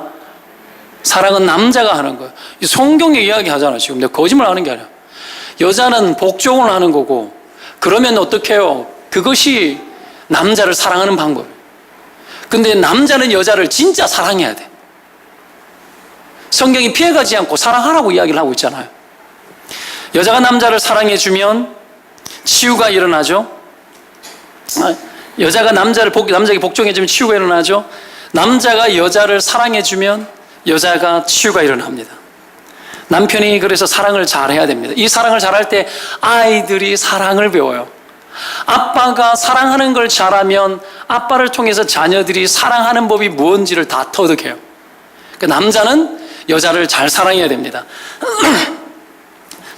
사랑은 남자가 하는 거예요. 성경에 이야기하잖아요. 지금 내가 거짓말 하는 게 아니라. 여자는 복종을 하는 거고, 그러면 어떻게 해요? 그것이 남자를 사랑하는 방법이에요. 근데 남자는 여자를 진짜 사랑해야 돼. 성경이 피해가지 않고 사랑하라고 이야기를 하고 있잖아요. 여자가 남자를 사랑해주면 치유가 일어나죠. 여자가 남자에게 복종해주면 치유가 일어나죠. 남자가 여자를 사랑해주면 여자가 치유가 일어납니다. 남편이 그래서 사랑을 잘해야 됩니다. 이 사랑을 잘할 때 아이들이 사랑을 배워요. 아빠가 사랑하는 걸 잘하면 아빠를 통해서 자녀들이 사랑하는 법이 무엇인지를 다 터득해요. 그러니까 남자는 여자를 잘 사랑해야 됩니다.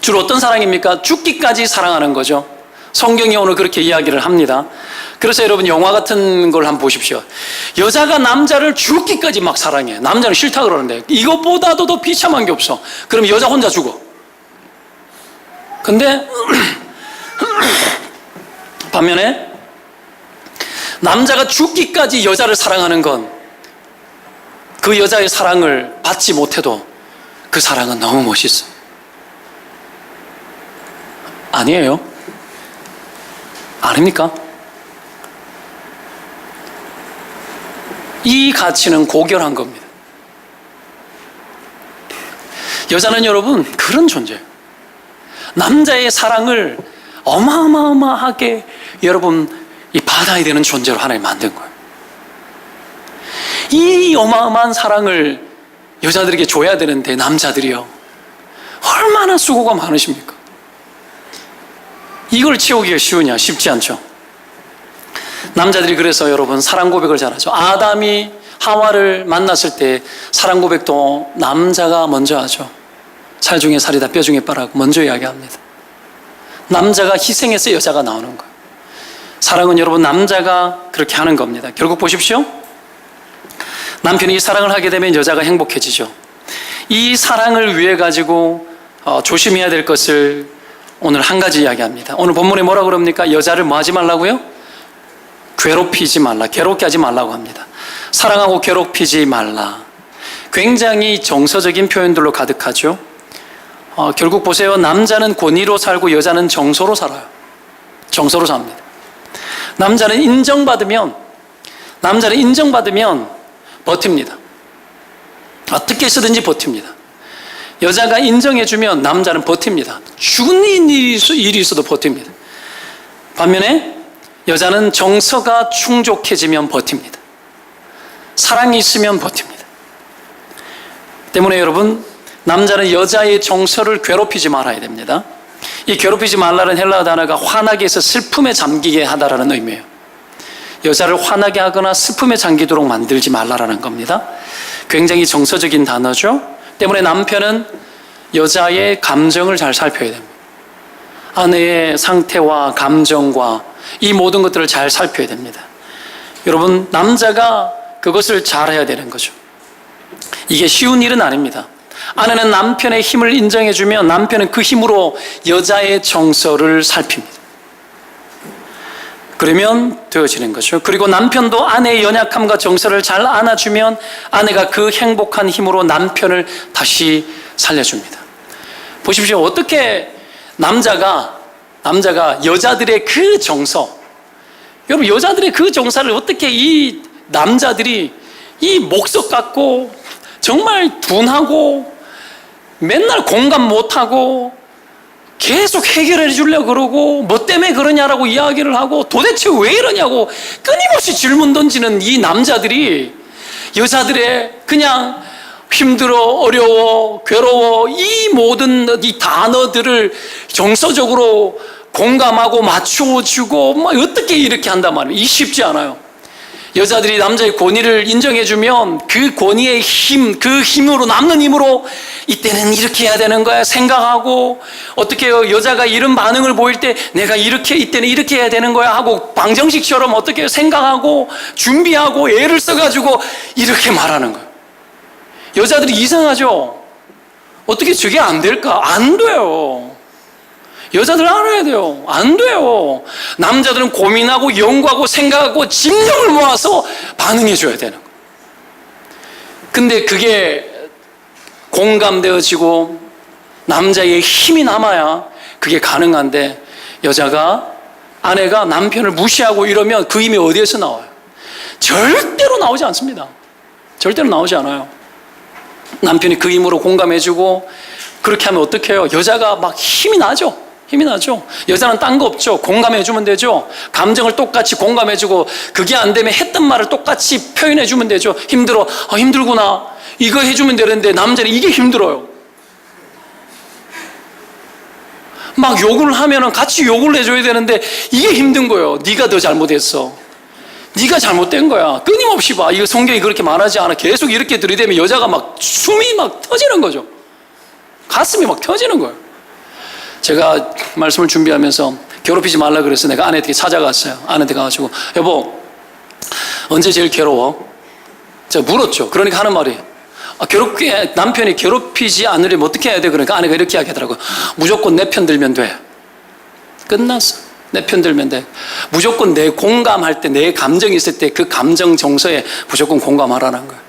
주로 어떤 사랑입니까? 죽기까지 사랑하는 거죠. 성경이 오늘 그렇게 이야기를 합니다. 그래서 여러분, 영화 같은 걸 한번 보십시오. 여자가 남자를 죽기까지 막 사랑해. 남자는 싫다 그러는데 이것보다도 더 비참한 게 없어. 그럼 여자 혼자 죽어. 근데 반면에 남자가 죽기까지 여자를 사랑하는 건 그 여자의 사랑을 받지 못해도 그 사랑은 너무 멋있어. 아니에요? 아닙니까? 이 가치는 고결한 겁니다. 여자는 여러분 그런 존재예요. 남자의 사랑을 어마어마하게 여러분 받아야 되는 존재로 하나님 만든 거예요. 이 어마어마한 사랑을 여자들에게 줘야 되는데 남자들이요, 얼마나 수고가 많으십니까? 이걸 채우기가 쉬우냐? 쉽지 않죠. 남자들이 그래서 여러분 사랑 고백을 잘하죠. 아담이 하와를 만났을 때 사랑 고백도 남자가 먼저 하죠. 살 중에 살이다 뼈 중에 뼈라고 먼저 이야기합니다. 남자가 희생해서 여자가 나오는 거예요. 사랑은 여러분 남자가 그렇게 하는 겁니다. 결국 보십시오. 남편이 이 사랑을 하게 되면 여자가 행복해지죠. 이 사랑을 위해 가지고 조심해야 될 것을 오늘 한 가지 이야기합니다. 오늘 본문에 뭐라고 그럽니까? 여자를 뭐 하지 말라고요? 괴롭히지 말라, 괴롭게 하지 말라고 합니다. 사랑하고 괴롭히지 말라. 굉장히 정서적인 표현들로 가득하죠. 결국 보세요. 남자는 권위로 살고 여자는 정서로 살아요. 정서로 삽니다. 남자는 인정받으면 버팁니다. 어떻게 해서든지 버팁니다. 여자가 인정해주면 남자는 버팁니다. 죽는 일이 있어도 버팁니다. 반면에 여자는 정서가 충족해지면 버팁니다. 사랑이 있으면 버팁니다. 때문에 여러분, 남자는 여자의 정서를 괴롭히지 말아야 됩니다. 이 괴롭히지 말라는 헬라어 단어가 화나게 해서 슬픔에 잠기게 하다라는 의미예요. 여자를 화나게 하거나 슬픔에 잠기도록 만들지 말라라는 겁니다. 굉장히 정서적인 단어죠. 때문에 남편은 여자의 감정을 잘 살펴야 됩니다. 아내의 상태와 감정과 이 모든 것들을 잘 살펴야 됩니다. 여러분, 남자가 그것을 잘 해야 되는 거죠. 이게 쉬운 일은 아닙니다. 아내는 남편의 힘을 인정해주면 남편은 그 힘으로 여자의 정서를 살핍니다. 그러면 되어지는 거죠. 그리고 남편도 아내의 연약함과 정서를 잘 안아주면 아내가 그 행복한 힘으로 남편을 다시 살려줍니다. 보십시오. 어떻게 남자가 여자들의 그 정서, 여러분, 여자들의 그 정서를 어떻게 이 남자들이 이 목석 같고 정말 둔하고 맨날 공감 못하고 계속 해결해 주려고 그러고 뭐 때문에 그러냐라고 이야기를 하고 도대체 왜 이러냐고 끊임없이 질문 던지는 이 남자들이 여자들의 그냥 힘들어, 어려워, 괴로워 이 모든 이 단어들을 정서적으로 공감하고 맞춰주고 뭐 어떻게 이렇게 한단 말이에요. 이 쉽지 않아요. 여자들이 남자의 권위를 인정해주면 그 권위의 힘, 그 힘으로 남는 힘으로 이때는 이렇게 해야 되는 거야 생각하고, 어떻게 여자가 이런 반응을 보일 때 내가 이렇게 이때는 이렇게 해야 되는 거야 하고 방정식처럼 어떻게 생각하고 준비하고 애를 써가지고 이렇게 말하는 거예요. 여자들이 이상하죠. 어떻게 저게 안 될까? 안 돼요. 여자들 알아야 돼요. 안 돼요. 남자들은 고민하고 연구하고 생각하고 진정을 모아서 반응해 줘야 되는 거예요. 근데 그게 공감되어지고 남자의 힘이 남아야 그게 가능한데, 아내가 남편을 무시하고 이러면 그 힘이 어디에서 나와요? 절대로 나오지 않습니다. 절대로 나오지 않아요. 남편이 그 힘으로 공감해주고 그렇게 하면 어떻게 해요? 여자가 막 힘이 나죠. 여자는 딴 거 없죠. 공감해주면 되죠. 감정을 똑같이 공감해주고 그게 안 되면 했던 말을 똑같이 표현해주면 되죠. 힘들어. 힘들구나. 이거 해주면 되는데 남자는 이게 힘들어요. 막 욕을 하면은 같이 욕을 해줘야 되는데 이게 힘든 거예요. 네가 더 잘못했어. 네가 잘못된 거야. 끊임없이 봐. 이거 성경이 그렇게 말하지 않아. 계속 이렇게 들이대면 여자가 막 숨이 막 터지는 거죠. 가슴이 막 터지는 거예요. 제가 말씀을 준비하면서 괴롭히지 말라 그래서 내가 아내한테 찾아갔어요. 아내한테 가가지고 여보, 언제 제일 괴로워? 제가 물었죠. 그러니까 하는 말이 남편이 괴롭히지 않으려면 어떻게 해야 돼? 그러니까 아내가 이렇게 이야기하더라고요. 무조건 내 편 들면 돼. 끝났어. 내 편 들면 돼. 무조건 내 공감할 때, 내 감정이 있을 때 그 감정 정서에 무조건 공감하라는 거예요.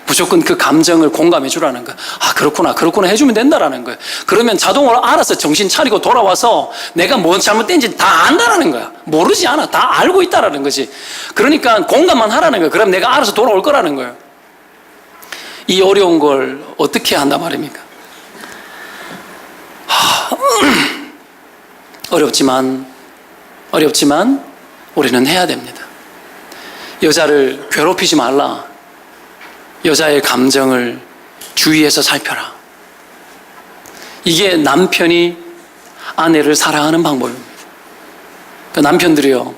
무조건 그 감정을 공감해 주라는 거예요. 그렇구나 해주면 된다라는 거예요. 그러면 자동으로 알아서 정신 차리고 돌아와서 내가 뭐 잘못된지 다 안다라는 거야. 모르지 않아. 다 알고 있다라는 거지. 그러니까 공감만 하라는 거예요. 그럼 내가 알아서 돌아올 거라는 거예요. 이 어려운 걸 어떻게 한단 말입니까? 어렵지만 우리는 해야 됩니다. 여자를 괴롭히지 말라. 여자의 감정을 주의해서 살펴라. 이게 남편이 아내를 사랑하는 방법입니다. 그 남편들이요,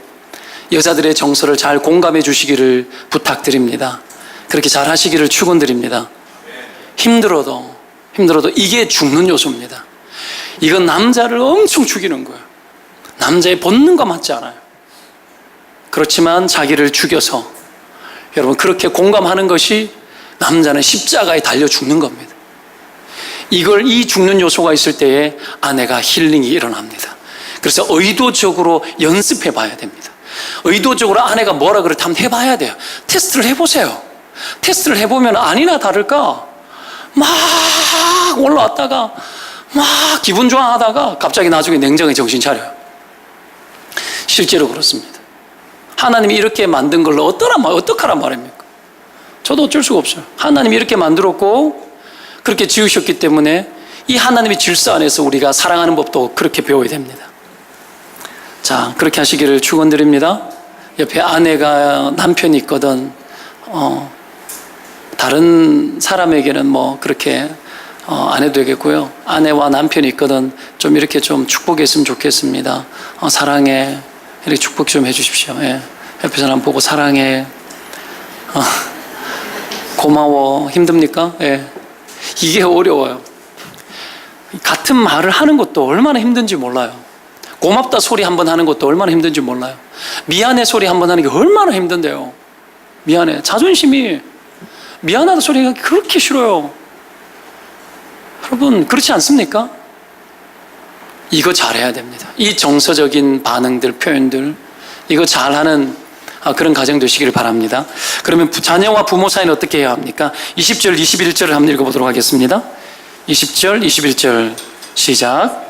여자들의 정서를 잘 공감해 주시기를 부탁드립니다. 그렇게 잘 하시기를 축원드립니다. 힘들어도 이게 죽는 요소입니다. 이건 남자를 엄청 죽이는 거예요. 남자의 본능과 맞지 않아요. 그렇지만 자기를 죽여서, 여러분, 그렇게 공감하는 것이 남자는 십자가에 달려 죽는 겁니다. 이 죽는 요소가 있을 때에 아내가 힐링이 일어납니다. 그래서 의도적으로 연습해 봐야 됩니다. 의도적으로 아내가 뭐라 그럴 때 한번 해봐야 돼요. 테스트를 해보세요. 테스트를 해보면 아니나 다를까 막 올라왔다가 막 기분 좋아하다가 갑자기 나중에 냉정히 정신 차려요. 실제로 그렇습니다. 하나님이 이렇게 만든 걸로 어떡하란 말입니까? 저도 어쩔 수가 없어요. 하나님이 이렇게 만들었고 그렇게 지으셨기 때문에 이 하나님의 질서 안에서 우리가 사랑하는 법도 그렇게 배워야 됩니다. 자, 그렇게 하시기를 축원드립니다. 옆에 아내가 남편이 있거든 다른 사람에게는 뭐 그렇게 안 해도 되겠고요. 아내와 남편이 있거든 좀 이렇게 좀 축복했으면 좋겠습니다. 사랑해. 이렇게 축복 좀 해주십시오. 예. 옆에 사람 보고 사랑해. 고마워. 힘듭니까? 예. 이게 어려워요. 같은 말을 하는 것도 얼마나 힘든지 몰라요. 고맙다 소리 한번 하는 것도 얼마나 힘든지 몰라요. 미안해 소리 한번 하는 게 얼마나 힘든데요. 미안해. 자존심이 미안하다 소리가 그렇게 싫어요. 여러분 그렇지 않습니까? 이거 잘해야 됩니다. 이 정서적인 반응들, 표현들 이거 잘하는 그런 가정 되시기를 바랍니다. 그러면 자녀와 부모 사이는 어떻게 해야 합니까? 20절, 21절을 한번 읽어보도록 하겠습니다. 20절, 21절 시작.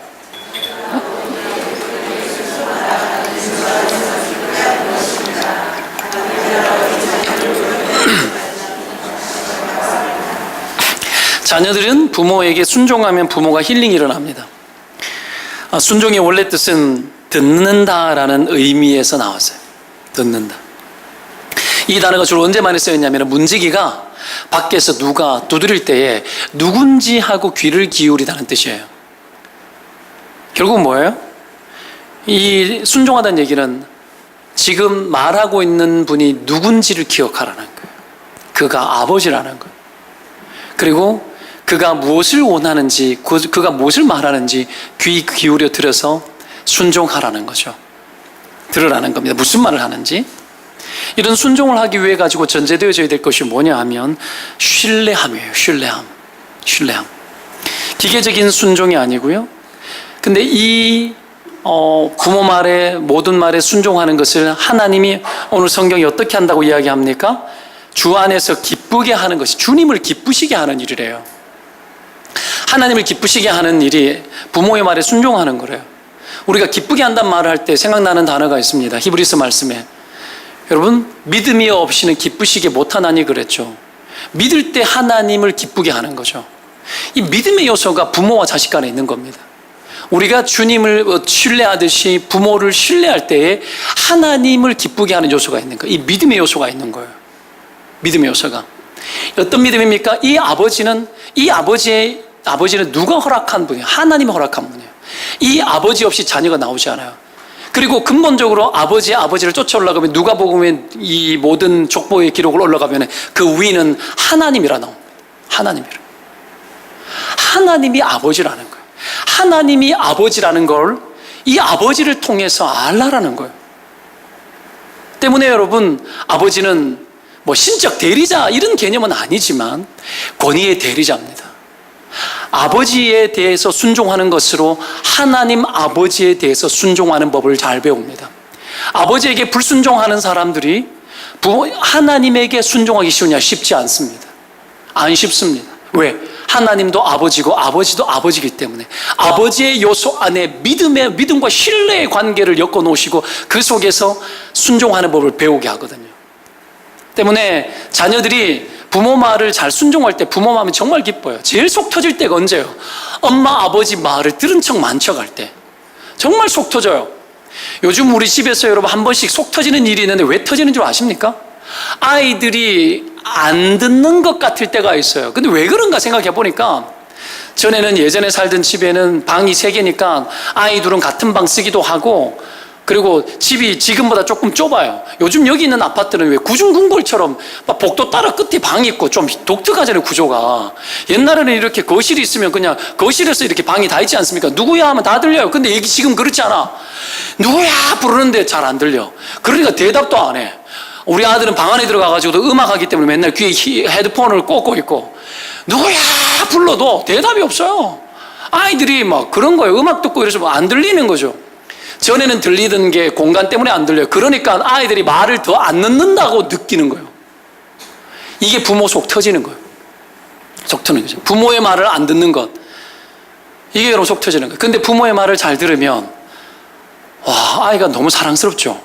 자녀들은 부모에게 순종하면 부모가 힐링이 일어납니다. 순종의 원래 뜻은 듣는다라는 의미에서 나왔어요. 듣는다. 이 단어가 주로 언제 많이 쓰였냐면 문지기가 밖에서 누가 두드릴 때에 누군지 하고 귀를 기울이다는 뜻이에요. 결국 뭐예요? 이 순종하다는 얘기는 지금 말하고 있는 분이 누군지를 기억하라는 거예요. 그가 아버지라는 거예요. 그리고 그가 무엇을 원하는지, 그가 무엇을 말하는지 귀 기울여 들어서 순종하라는 거죠. 들으라는 겁니다. 무슨 말을 하는지. 이런 순종을 하기 위해 가지고 전제되어져야 될 것이 뭐냐 하면 신뢰함이에요. 신뢰함. 기계적인 순종이 아니고요. 근데 이 부모 말에 모든 말에 순종하는 것을 하나님이 오늘 성경이 어떻게 한다고 이야기합니까? 주 안에서 기쁘게 하는 것이 주님을 기쁘시게 하는 일이래요. 하나님을 기쁘시게 하는 일이 부모의 말에 순종하는 거래요. 우리가 기쁘게 한다는 말을 할 때 생각나는 단어가 있습니다. 히브리서 말씀에. 여러분 믿음이 없이는 기쁘시게 못하나니 그랬죠. 믿을 때 하나님을 기쁘게 하는 거죠. 이 믿음의 요소가 부모와 자식 간에 있는 겁니다. 우리가 주님을 신뢰하듯이 부모를 신뢰할 때에 하나님을 기쁘게 하는 요소가 있는 거예요. 이 믿음의 요소가 있는 거예요. 믿음의 요소가. 어떤 믿음입니까? 이 아버지는 누가 허락한 분이에요? 하나님이 허락한 분이에요. 이 아버지 없이 자녀가 나오지 않아요. 그리고 근본적으로 아버지를 쫓아 올라가면 누가복음에 이 모든 족보의 기록을 올라가면 그 위는 하나님이라 나옵니다. 하나님이 아버지라는 거예요. 하나님이 아버지라는 걸 이 아버지를 통해서 알라라는 거예요. 때문에 여러분 아버지는 뭐 신적 대리자 이런 개념은 아니지만 권위의 대리자입니다. 아버지에 대해서 순종하는 것으로 하나님 아버지에 대해서 순종하는 법을 잘 배웁니다. 아버지에게 불순종하는 사람들이 하나님에게 순종하기 쉬우냐? 쉽지 않습니다. 안 쉽습니다. 왜? 하나님도 아버지고 아버지도 아버지이기 때문에 아버지의 요소 안에 믿음과 신뢰의 관계를 엮어 놓으시고 그 속에서 순종하는 법을 배우게 하거든요. 때문에 자녀들이 부모 말을 잘 순종할 때 부모 마음이 정말 기뻐요. 제일 속 터질 때가 언제요? 엄마 아버지 말을 들은 척 만척할 때 정말 속 터져요. 요즘 우리 집에서 여러분 한 번씩 속 터지는 일이 있는데 왜 터지는 줄 아십니까? 아이들이 안 듣는 것 같을 때가 있어요. 근데 왜 그런가 생각해 보니까 전에는 예전에 살던 집에는 방이 3개니까 아이 둘은 같은 방 쓰기도 하고 그리고 집이 지금보다 조금 좁아요. 요즘 여기 있는 아파트는 왜 구중궁궐처럼 복도 따라 끝에 방이 있고 좀 독특하잖아요, 구조가. 옛날에는 이렇게 거실이 있으면 그냥 거실에서 이렇게 방이 다 있지 않습니까? 누구야 하면 다 들려요. 근데 여기 지금 그렇지 않아. 누구야 부르는데 잘 안 들려. 그러니까 대답도 안 해. 우리 아들은 방 안에 들어가가지고도 음악하기 때문에 맨날 귀에 헤드폰을 꽂고 있고 누구야 불러도 대답이 없어요. 아이들이 막 그런 거예요. 음악 듣고 이래서 안 들리는 거죠. 전에는 들리던 게 공간 때문에 안 들려요. 그러니까 아이들이 말을 더 안 듣는다고 느끼는 거예요. 이게 부모 속 터지는 거예요. 속 터지는 거죠. 부모의 말을 안 듣는 것. 이게 여러분 속 터지는 거예요. 근데 부모의 말을 잘 들으면 와, 아이가 너무 사랑스럽죠.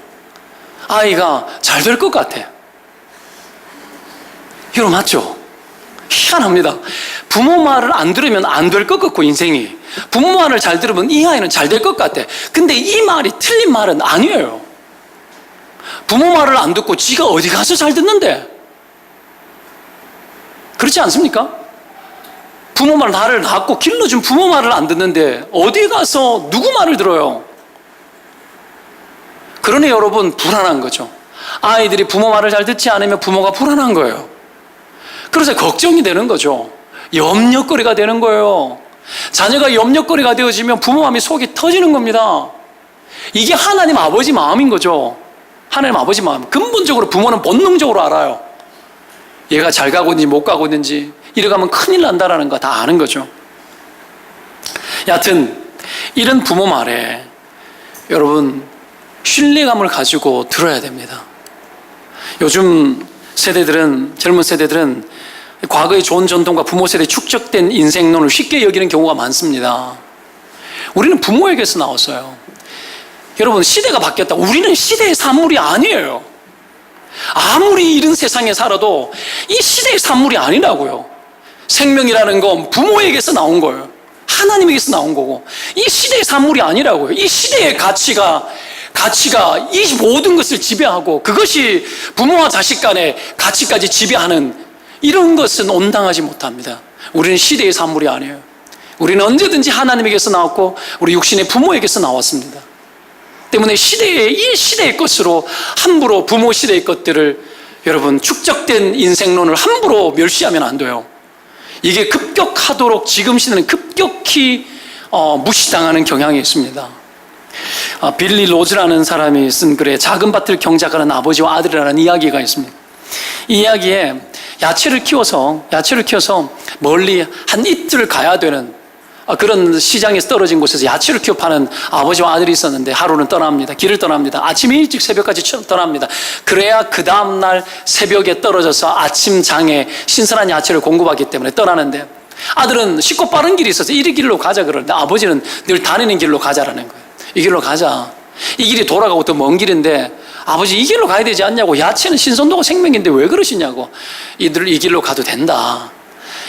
아이가 잘 될 것 같아. 여러분 맞죠? 희한합니다. 부모 말을 안 들으면 안 될 것 같고 인생이 부모 말을 잘 들으면 이 아이는 잘 될 것 같아. 근데 이 말이 틀린 말은 아니에요. 부모 말을 안 듣고 지가 어디 가서 잘 듣는데? 그렇지 않습니까? 부모 말 나를 낳고 길러준 부모 말을 안 듣는데 어디 가서 누구 말을 들어요? 그러니 여러분 불안한 거죠. 아이들이 부모 말을 잘 듣지 않으면 부모가 불안한 거예요. 그래서 걱정이 되는 거죠. 염려거리가 되는 거예요. 자녀가 염려거리가 되어지면 부모 마음이 속이 터지는 겁니다. 이게 하나님 아버지 마음인 거죠. 하나님 아버지 마음. 근본적으로 부모는 본능적으로 알아요. 얘가 잘 가고 있는지 못 가고 있는지, 이래가면 큰일 난다라는 거 다 아는 거죠. 여하튼 이런 부모 말에 여러분 신뢰감을 가지고 들어야 됩니다. 요즘 세대들은, 젊은 세대들은 과거의 좋은 전통과 부모 세대에 축적된 인생론을 쉽게 여기는 경우가 많습니다. 우리는 부모에게서 나왔어요. 여러분, 시대가 바뀌었다. 우리는 시대의 산물이 아니에요. 아무리 이런 세상에 살아도 이 시대의 산물이 아니라고요. 생명이라는 건 부모에게서 나온 거예요. 하나님에게서 나온 거고, 이 시대의 산물이 아니라고요. 이 시대의 가치가 이 모든 것을 지배하고, 그것이 부모와 자식 간의 가치까지 지배하는 이런 것은 온당하지 못합니다. 우리는 시대의 산물이 아니에요. 우리는 언제든지 하나님에게서 나왔고 우리 육신의 부모에게서 나왔습니다. 때문에 이 시대의 것으로 함부로 부모 시대의 것들을, 여러분, 축적된 인생론을 함부로 멸시하면 안 돼요. 이게 급격하도록 지금 시대는 급격히 무시당하는 경향이 있습니다. 빌리 로즈라는 사람이 쓴 글에 작은 밭을 경작하는 아버지와 아들이라는 이야기가 있습니다. 이 이야기에 야채를 키워서 멀리 한 이틀 가야 되는 그런 시장에서 떨어진 곳에서 야채를 키워 파는 아버지와 아들이 있었는데, 하루는 떠납니다. 길을 떠납니다. 아침 일찍 새벽까지 떠납니다. 그래야 그 다음날 새벽에 떨어져서 아침장에 신선한 야채를 공급하기 때문에 떠나는데, 아들은 쉽고 빠른 길이 있어서 이 길로 가자 그러는데 아버지는 늘 다니는 길로 가자라는 거예요. 이 길로 가자. 이 길이 돌아가고 더 먼 길인데 아버지 이 길로 가야 되지 않냐고. 야채는 신선도가 생명인데 왜 그러시냐고. 이들 이 길로 가도 된다.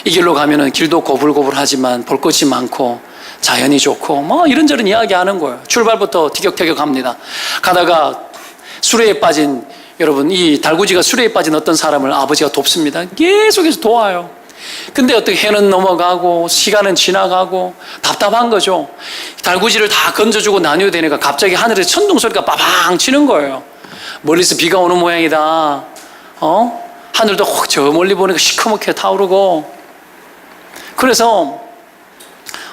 이 길로 가면은 길도 고불고불하지만 볼 것이 많고 자연이 좋고 뭐 이런저런 이야기하는 거예요. 출발부터 티격태격합니다. 가다가 수레에 빠진, 여러분, 이 달구지가 수레에 빠진 어떤 사람을 아버지가 돕습니다. 계속해서 도와요. 근데 어떻게 해는 넘어가고 시간은 지나가고 답답한 거죠. 달구지를 다 건져주고 나뉘어야 되니까 갑자기 하늘에서 천둥 소리가 빠방 치는 거예요. 멀리서 비가 오는 모양이다. 하늘도 혹 저 멀리 보니까 시커멓게 타오르고. 그래서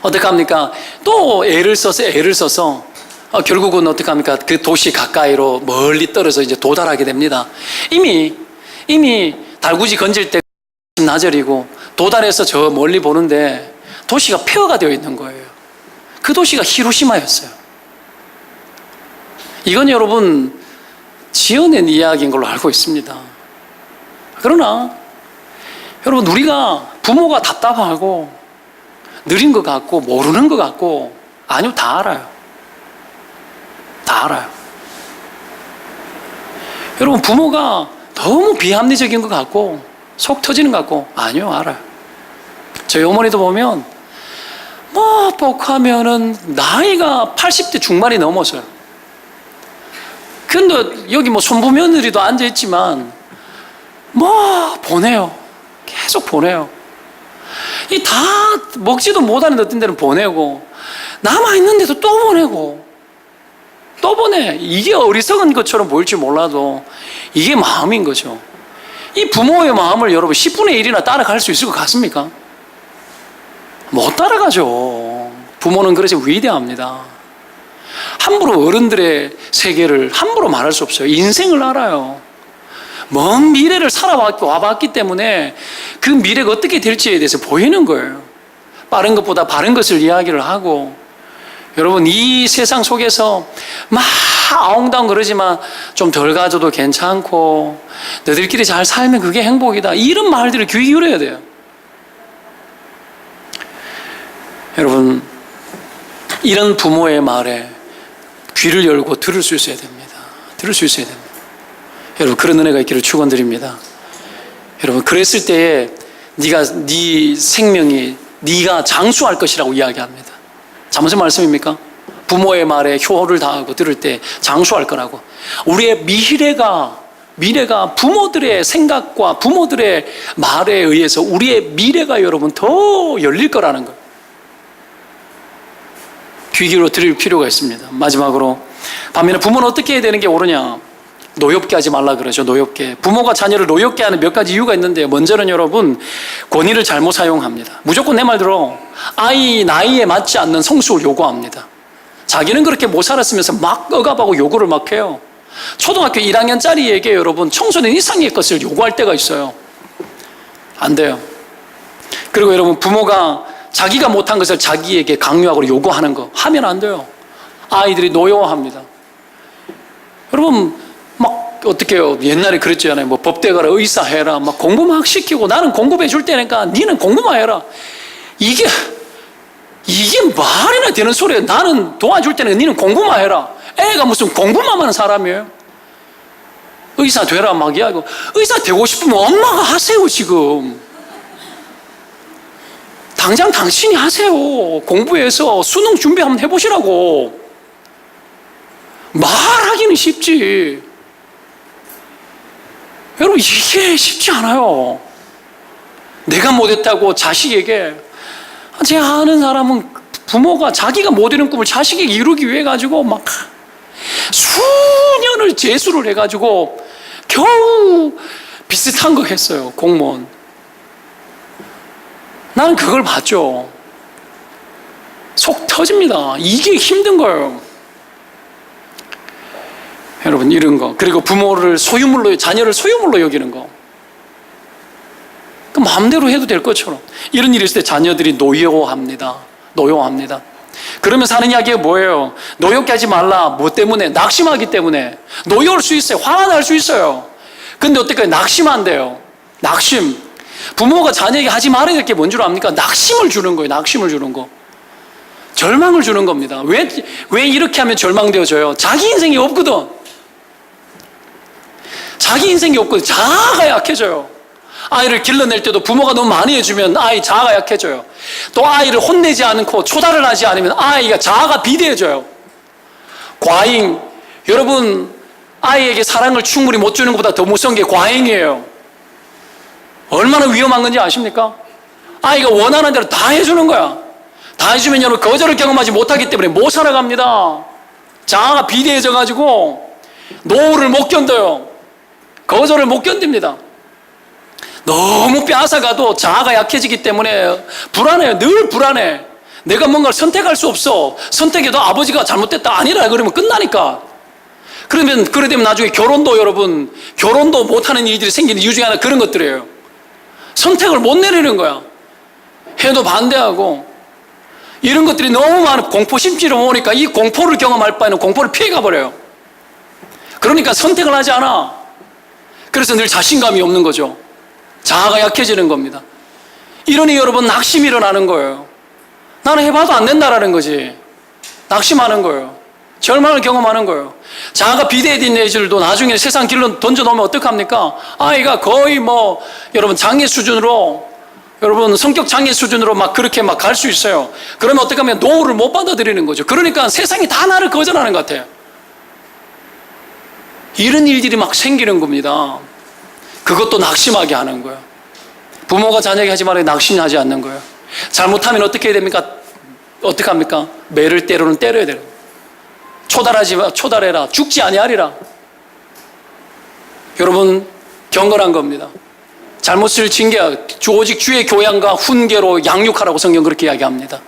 어떻게 합니까? 또 애를 써서 결국은 어떻게 합니까? 그 도시 가까이로 멀리 떨어져 이제 도달하게 됩니다. 이미 달구지 건질 때 나절이고 도달해서 저 멀리 보는데 도시가 폐허가 되어 있는 거예요. 그 도시가 히로시마였어요. 이건 여러분 지어낸 이야기인 걸로 알고 있습니다. 그러나 여러분, 우리가 부모가 답답하고 느린 것 같고 모르는 것 같고, 아니요, 다 알아요. 다 알아요. 여러분, 부모가 너무 비합리적인 것 같고 속 터지는 것 같고, 아니요, 알아요. 저희 어머니도 보면 뭐 복하면은 나이가 80대 중반이 넘었어요. 근데 여기 뭐 손부 며느리도 앉아있지만 뭐 보내요. 계속 보내요. 이 다 먹지도 못하는 어떤 데는 보내고, 남아있는데도 또 보내고 또 보내. 이게 어리석은 것처럼 보일지 몰라도 이게 마음인 거죠. 이 부모의 마음을 여러분 10분의 1이나 따라갈 수 있을 것 같습니까? 못 따라가죠. 부모는 그래서 위대합니다. 함부로 어른들의 세계를 함부로 말할 수 없어요. 인생을 알아요. 먼 미래를 와봤기 때문에 그 미래가 어떻게 될지에 대해서 보이는 거예요. 빠른 것보다 바른 것을 이야기를 하고, 여러분, 이 세상 속에서 막 아웅다웅 그러지만 좀 덜 가져도 괜찮고 너희들끼리 잘 살면 그게 행복이다, 이런 말들을 귀 기울여야 돼요. 여러분, 이런 부모의 말에 귀를 열고 들을 수 있어야 됩니다. 들을 수 있어야 됩니다. 여러분, 그런 은혜가 있기를 축원드립니다. 여러분, 그랬을 때에 네 생명이 네가 장수할 것이라고 이야기합니다. 잘못된 말씀입니까? 부모의 말에 효를 다하고 들을 때 장수할 거라고. 우리의 미래가 미래가 부모들의 생각과 부모들의 말에 의해서 우리의 미래가 여러분 더 열릴 거라는 거예요. 귀 기울여 드릴 필요가 있습니다. 마지막으로, 반면에 부모는 어떻게 해야 되는 게 옳으냐? 노엽게 하지 말라 그러죠. 노엽게. 부모가 자녀를 노엽게 하는 몇 가지 이유가 있는데요. 먼저는 여러분, 권위를 잘못 사용합니다. 무조건 내 말대로 아이 나이에 맞지 않는 성숙을 요구합니다. 자기는 그렇게 못 살았으면서 막 억압하고 요구를 막 해요. 초등학교 1학년짜리에게 여러분 청소년 이상의 것을 요구할 때가 있어요. 안 돼요. 그리고 여러분, 부모가 자기가 못한 것을 자기에게 강요하고 요구하는 거 하면 안 돼요. 아이들이 노여워합니다. 여러분, 막 어떻게 해요? 옛날에 그랬잖아요. 뭐 법대 가라, 의사 해라, 막 공부 막 시키고, 나는 공부해 줄 테니까 니는 공부만 해라. 이게 말이나 되는 소리예요. 나는 도와줄 테니까 니는 공부만 해라. 애가 무슨 공부만 하는 사람이에요? 의사 되라 막 이야기하고. 의사 되고 싶으면 엄마가 하세요. 지금 당장 당신이 하세요. 공부해서 수능 준비 한번 해보시라고. 말하기는 쉽지. 여러분, 이게 쉽지 않아요. 내가 못했다고 자식에게. 제가 아는 사람은 부모가 자기가 못 이룬 꿈을 자식에게 이루기 위해 가지고 막 수년을 재수를 해가지고 겨우 비슷한 거 했어요. 공무원. 나는 그걸 봤죠. 속 터집니다. 이게 힘든 거예요. 여러분, 이런 거. 그리고 부모를 소유물로, 자녀를 소유물로 여기는 거. 그 마음대로 해도 될 것처럼. 이런 일이 있을 때 자녀들이 노여워합니다. 노여워합니다. 그러면서 하는 이야기가 뭐예요? 노엽게 하지 말라. 뭐 때문에? 낙심하기 때문에. 노여울 수 있어요. 화가 날 수 있어요. 근데 어떨까요? 낙심한대요. 낙심. 부모가 자녀에게 하지 말아야 될 게 뭔 줄 압니까? 낙심을 주는 거예요. 낙심을 주는 거. 절망을 주는 겁니다. 왜 이렇게 하면 절망되어져요? 자기 인생이 없거든. 자기 인생이 없거든. 자아가 약해져요. 아이를 길러낼 때도 부모가 너무 많이 해주면 아이 자아가 약해져요. 또 아이를 혼내지 않고 초달을 하지 않으면 아이가 자아가 비대해져요. 과잉. 여러분, 아이에게 사랑을 충분히 못 주는 것보다 더 무서운 게 과잉이에요. 얼마나 위험한 건지 아십니까? 아이가 원하는 대로 다 해주는 거야. 다 해주면 여러분 거절을 경험하지 못하기 때문에 못 살아갑니다. 자아가 비대해져가지고 노후를 못 견뎌요. 거절을 못 견딥니다. 너무 빼앗아가도 자아가 약해지기 때문에 불안해요. 늘 불안해. 내가 뭔가를 선택할 수 없어. 선택해도 아버지가 잘못됐다 아니라 그러면 끝나니까. 그러게 되면 나중에 결혼도 못하는 일들이 생기는 이유 중에 하나 그런 것들이에요. 선택을 못 내리는 거야. 해도 반대하고. 이런 것들이 너무 많은 공포심치를 오니까 이 공포를 경험할 바에는 공포를 피해가 버려요. 그러니까 선택을 하지 않아. 그래서 늘 자신감이 없는 거죠. 자아가 약해지는 겁니다. 이러니 여러분 낙심이 일어나는 거예요. 나는 해봐도 안 된다라는 거지. 낙심하는 거예요. 절망을 경험하는 거예요. 자아가 비대해진 애들도 나중에 세상 길로 던져놓으면 어떡합니까? 아이가 거의 여러분 장애 수준으로, 여러분 성격 장애 수준으로 막 그렇게 막 갈 수 있어요. 그러면 어떻게 하면 노후를 못 받아들이는 거죠. 그러니까 세상이 다 나를 거절하는 것 같아요. 이런 일들이 막 생기는 겁니다. 그것도 낙심하게 하는 거예요. 부모가 자녀에게 하지 말아야 낙심하지 않는 거예요. 잘못하면 어떻게 해야 됩니까? 어떻게 합니까? 매를 때로는 때려야 돼요. 초달해라. 죽지 아니하리라. 여러분, 경건한 겁니다. 잘못을 징계하고 오직 주의 교양과 훈계로 양육하라고 성경 그렇게 이야기합니다.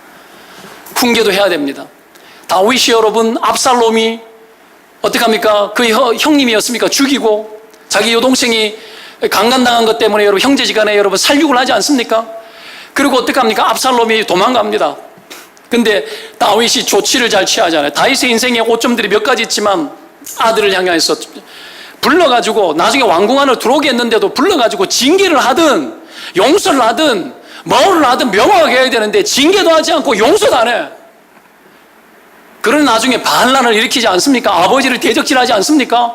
훈계도 해야 됩니다. 다윗이 여러분, 압살롬이 어떻게 합니까? 그 형님이었습니까? 죽이고 자기 여동생이 강간당한 것 때문에 여러분 형제지간에 여러분 살육을 하지 않습니까? 그리고 어떻게 합니까? 압살롬이 도망갑니다. 근데 다윗이 조치를 잘 취하잖아요. 다윗의 인생에 오점들이 몇 가지 있지만 아들을 향해서 불러가지고 나중에 왕궁 안으로 들어오게 했는데도 불러가지고 징계를 하든 용서를 하든 뭐를 하든 명확하게 해야 되는데 징계도 하지 않고 용서도 안 해. 그런 나중에 반란을 일으키지 않습니까? 아버지를 대적질하지 않습니까?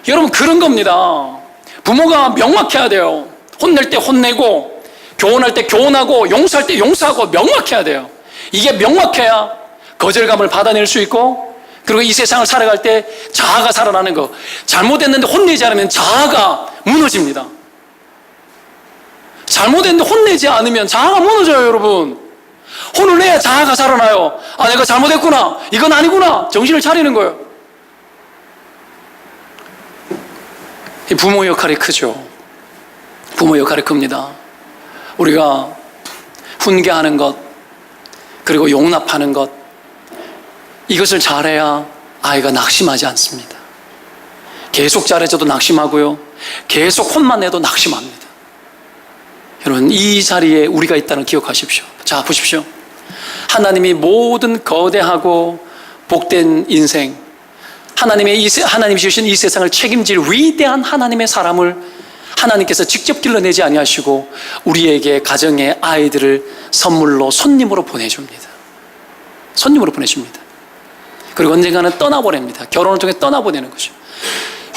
여러분, 그런 겁니다. 부모가 명확해야 돼요. 혼낼 때 혼내고, 교훈할 때 교훈하고, 용서할 때 용서하고 명확해야 돼요. 이게 명확해야 거절감을 받아낼 수 있고 그리고 이 세상을 살아갈 때 자아가 살아나는 거. 잘못했는데 혼내지 않으면 자아가 무너집니다. 잘못했는데 혼내지 않으면 자아가 무너져요, 여러분. 혼을 내야 자아가 살아나요. 아, 내가 잘못했구나. 이건 아니구나. 정신을 차리는 거예요. 이 부모 역할이 크죠. 부모 역할이 큽니다. 우리가 훈계하는 것, 그리고 용납하는 것, 이것을 잘해야 아이가 낙심하지 않습니다. 계속 잘해줘도 낙심하고요. 계속 혼만 내도 낙심합니다. 여러분, 이 자리에 우리가 있다는 기억하십시오. 자, 보십시오. 하나님이 모든 거대하고 복된 인생, 하나님이 주신 이 세상을 책임질 위대한 하나님의 사람을 하나님께서 직접 길러내지 아니하시고 우리에게 가정의 아이들을 선물로 손님으로 보내줍니다. 손님으로 보내줍니다. 그리고 언젠가는 떠나보냅니다. 결혼을 통해 떠나보내는 거죠.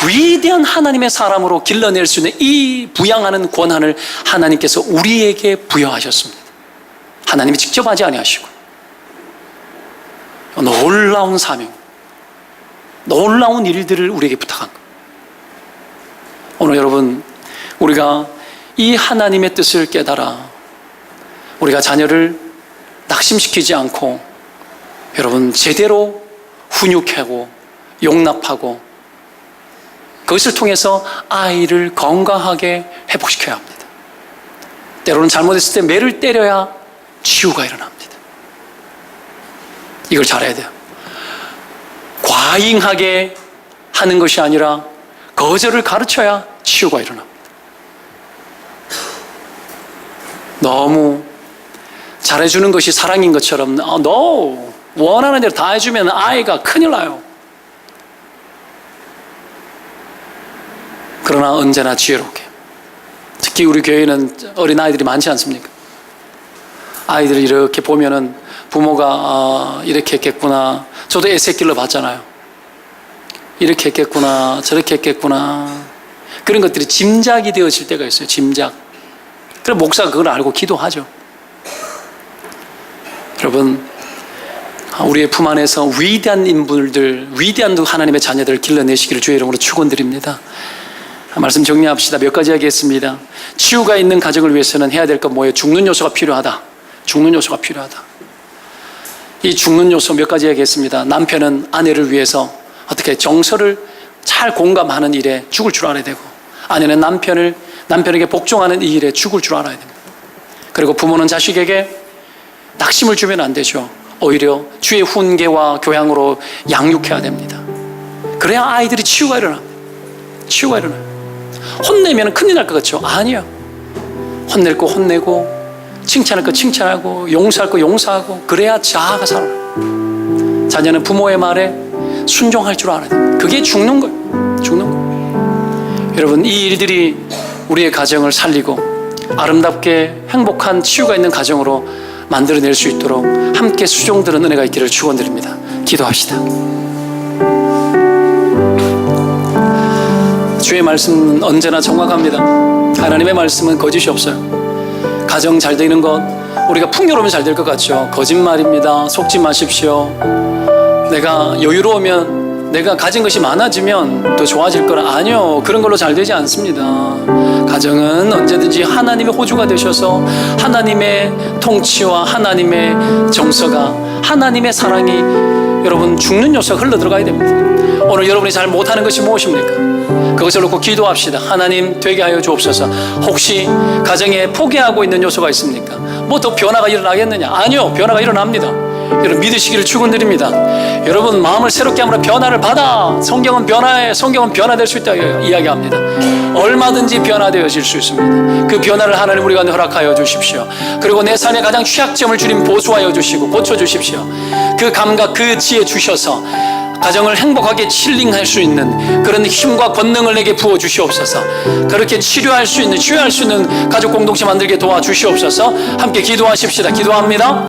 위대한 하나님의 사람으로 길러낼 수 있는 이 부양하는 권한을 하나님께서 우리에게 부여하셨습니다. 하나님이 직접 하지 아니하시고 놀라운 사명, 놀라운 일들을 우리에게 부탁한 거예요. 오늘 여러분, 우리가 이 하나님의 뜻을 깨달아 우리가 자녀를 낙심시키지 않고 여러분 제대로 훈육하고 용납하고 그것을 통해서 아이를 건강하게 회복시켜야 합니다. 때로는 잘못했을 때 매를 때려야 치유가 일어납니다. 이걸 잘해야 돼요. 과잉하게 하는 것이 아니라 거절을 가르쳐야 치유가 일어납니다. 너무 잘해주는 것이 사랑인 것처럼 너 원하는 대로 다 해주면 아이가 큰일 나요. 그러나 언제나 지혜롭게, 특히 우리 교회는 어린아이들이 많지 않습니까? 아이들을 이렇게 보면은 부모가 이렇게 했겠구나. 저도 애새끼를 봤잖아요. 이렇게 했겠구나, 저렇게 했겠구나. 그런 것들이 짐작이 되어질 때가 있어요. 짐작. 그럼 목사가 그걸 알고 기도하죠. 여러분, 우리의 품 안에서 위대한 인물들, 위대한 하나님의 자녀들을 길러내시기를 주의 이름으로 축원드립니다. 말씀 정리합시다. 몇 가지 하겠습니다. 치유가 있는 가정을 위해서는 해야 될 건 뭐예요? 죽는 요소가 필요하다. 죽는 요소가 필요하다. 이 죽는 요소 몇 가지 하겠습니다. 남편은 아내를 위해서 어떻게 정서를 잘 공감하는 일에 죽을 줄 알아야 되고, 아내는 남편에게 복종하는 이 일에 죽을 줄 알아야 됩니다. 그리고 부모는 자식에게 낙심을 주면 안 되죠. 오히려 주의 훈계와 교양으로 양육해야 됩니다. 그래야 아이들이 치유가 일어납니다. 치유가 일어나요. 혼내면 큰일 날 것 같죠? 아니요. 혼낼 거 혼내고, 칭찬할 거 칭찬하고, 용서할 거 용서하고, 그래야 자아가 살아요. 자녀는 부모의 말에 순종할 줄 알아야 됩니다. 그게 죽는 거예요. 죽는 거예요. 여러분, 이 일들이 우리의 가정을 살리고 아름답게 행복한 치유가 있는 가정으로 만들어낼 수 있도록 함께 수종드는 은혜가 있기를 축원드립니다. 기도합시다. 주의 말씀은 언제나 정확합니다. 하나님의 말씀은 거짓이 없어요. 가정 잘 되는 것, 우리가 풍요로우면 잘 될 것 같죠. 거짓말입니다. 속지 마십시오. 내가 여유로우면, 내가 가진 것이 많아지면 더 좋아질 거라. 아니요, 그런 걸로 잘 되지 않습니다. 가정은 언제든지 하나님의 호주가 되셔서 하나님의 통치와 하나님의 정서가, 하나님의 사랑이 여러분 죽는 요소가 흘러 들어가야 됩니다. 오늘 여러분이 잘 못하는 것이 무엇입니까? 그것을 놓고 기도합시다. 하나님 되게 하여 주옵소서. 혹시 가정에 포기하고 있는 요소가 있습니까? 뭐 더 변화가 일어나겠느냐? 아니요, 변화가 일어납니다. 여러분 믿으시기를 축원드립니다. 여러분 마음을 새롭게 함으로 변화를 받아. 성경은 변화될 수 있다고 이야기합니다. 얼마든지 변화되어질 수 있습니다. 그 변화를 하나님 우리 가운데 허락하여 주십시오. 그리고 내 삶의 가장 취약점을 주님 보수하여 주시고 고쳐주십시오. 그 감각, 그 지혜 주셔서 가정을 행복하게 힐링할 수 있는 그런 힘과 권능을 내게 부어주시옵소서. 그렇게 치유할 수 있는 가족 공동체 만들게 도와주시옵소서. 함께 기도하십시다. 기도합니다.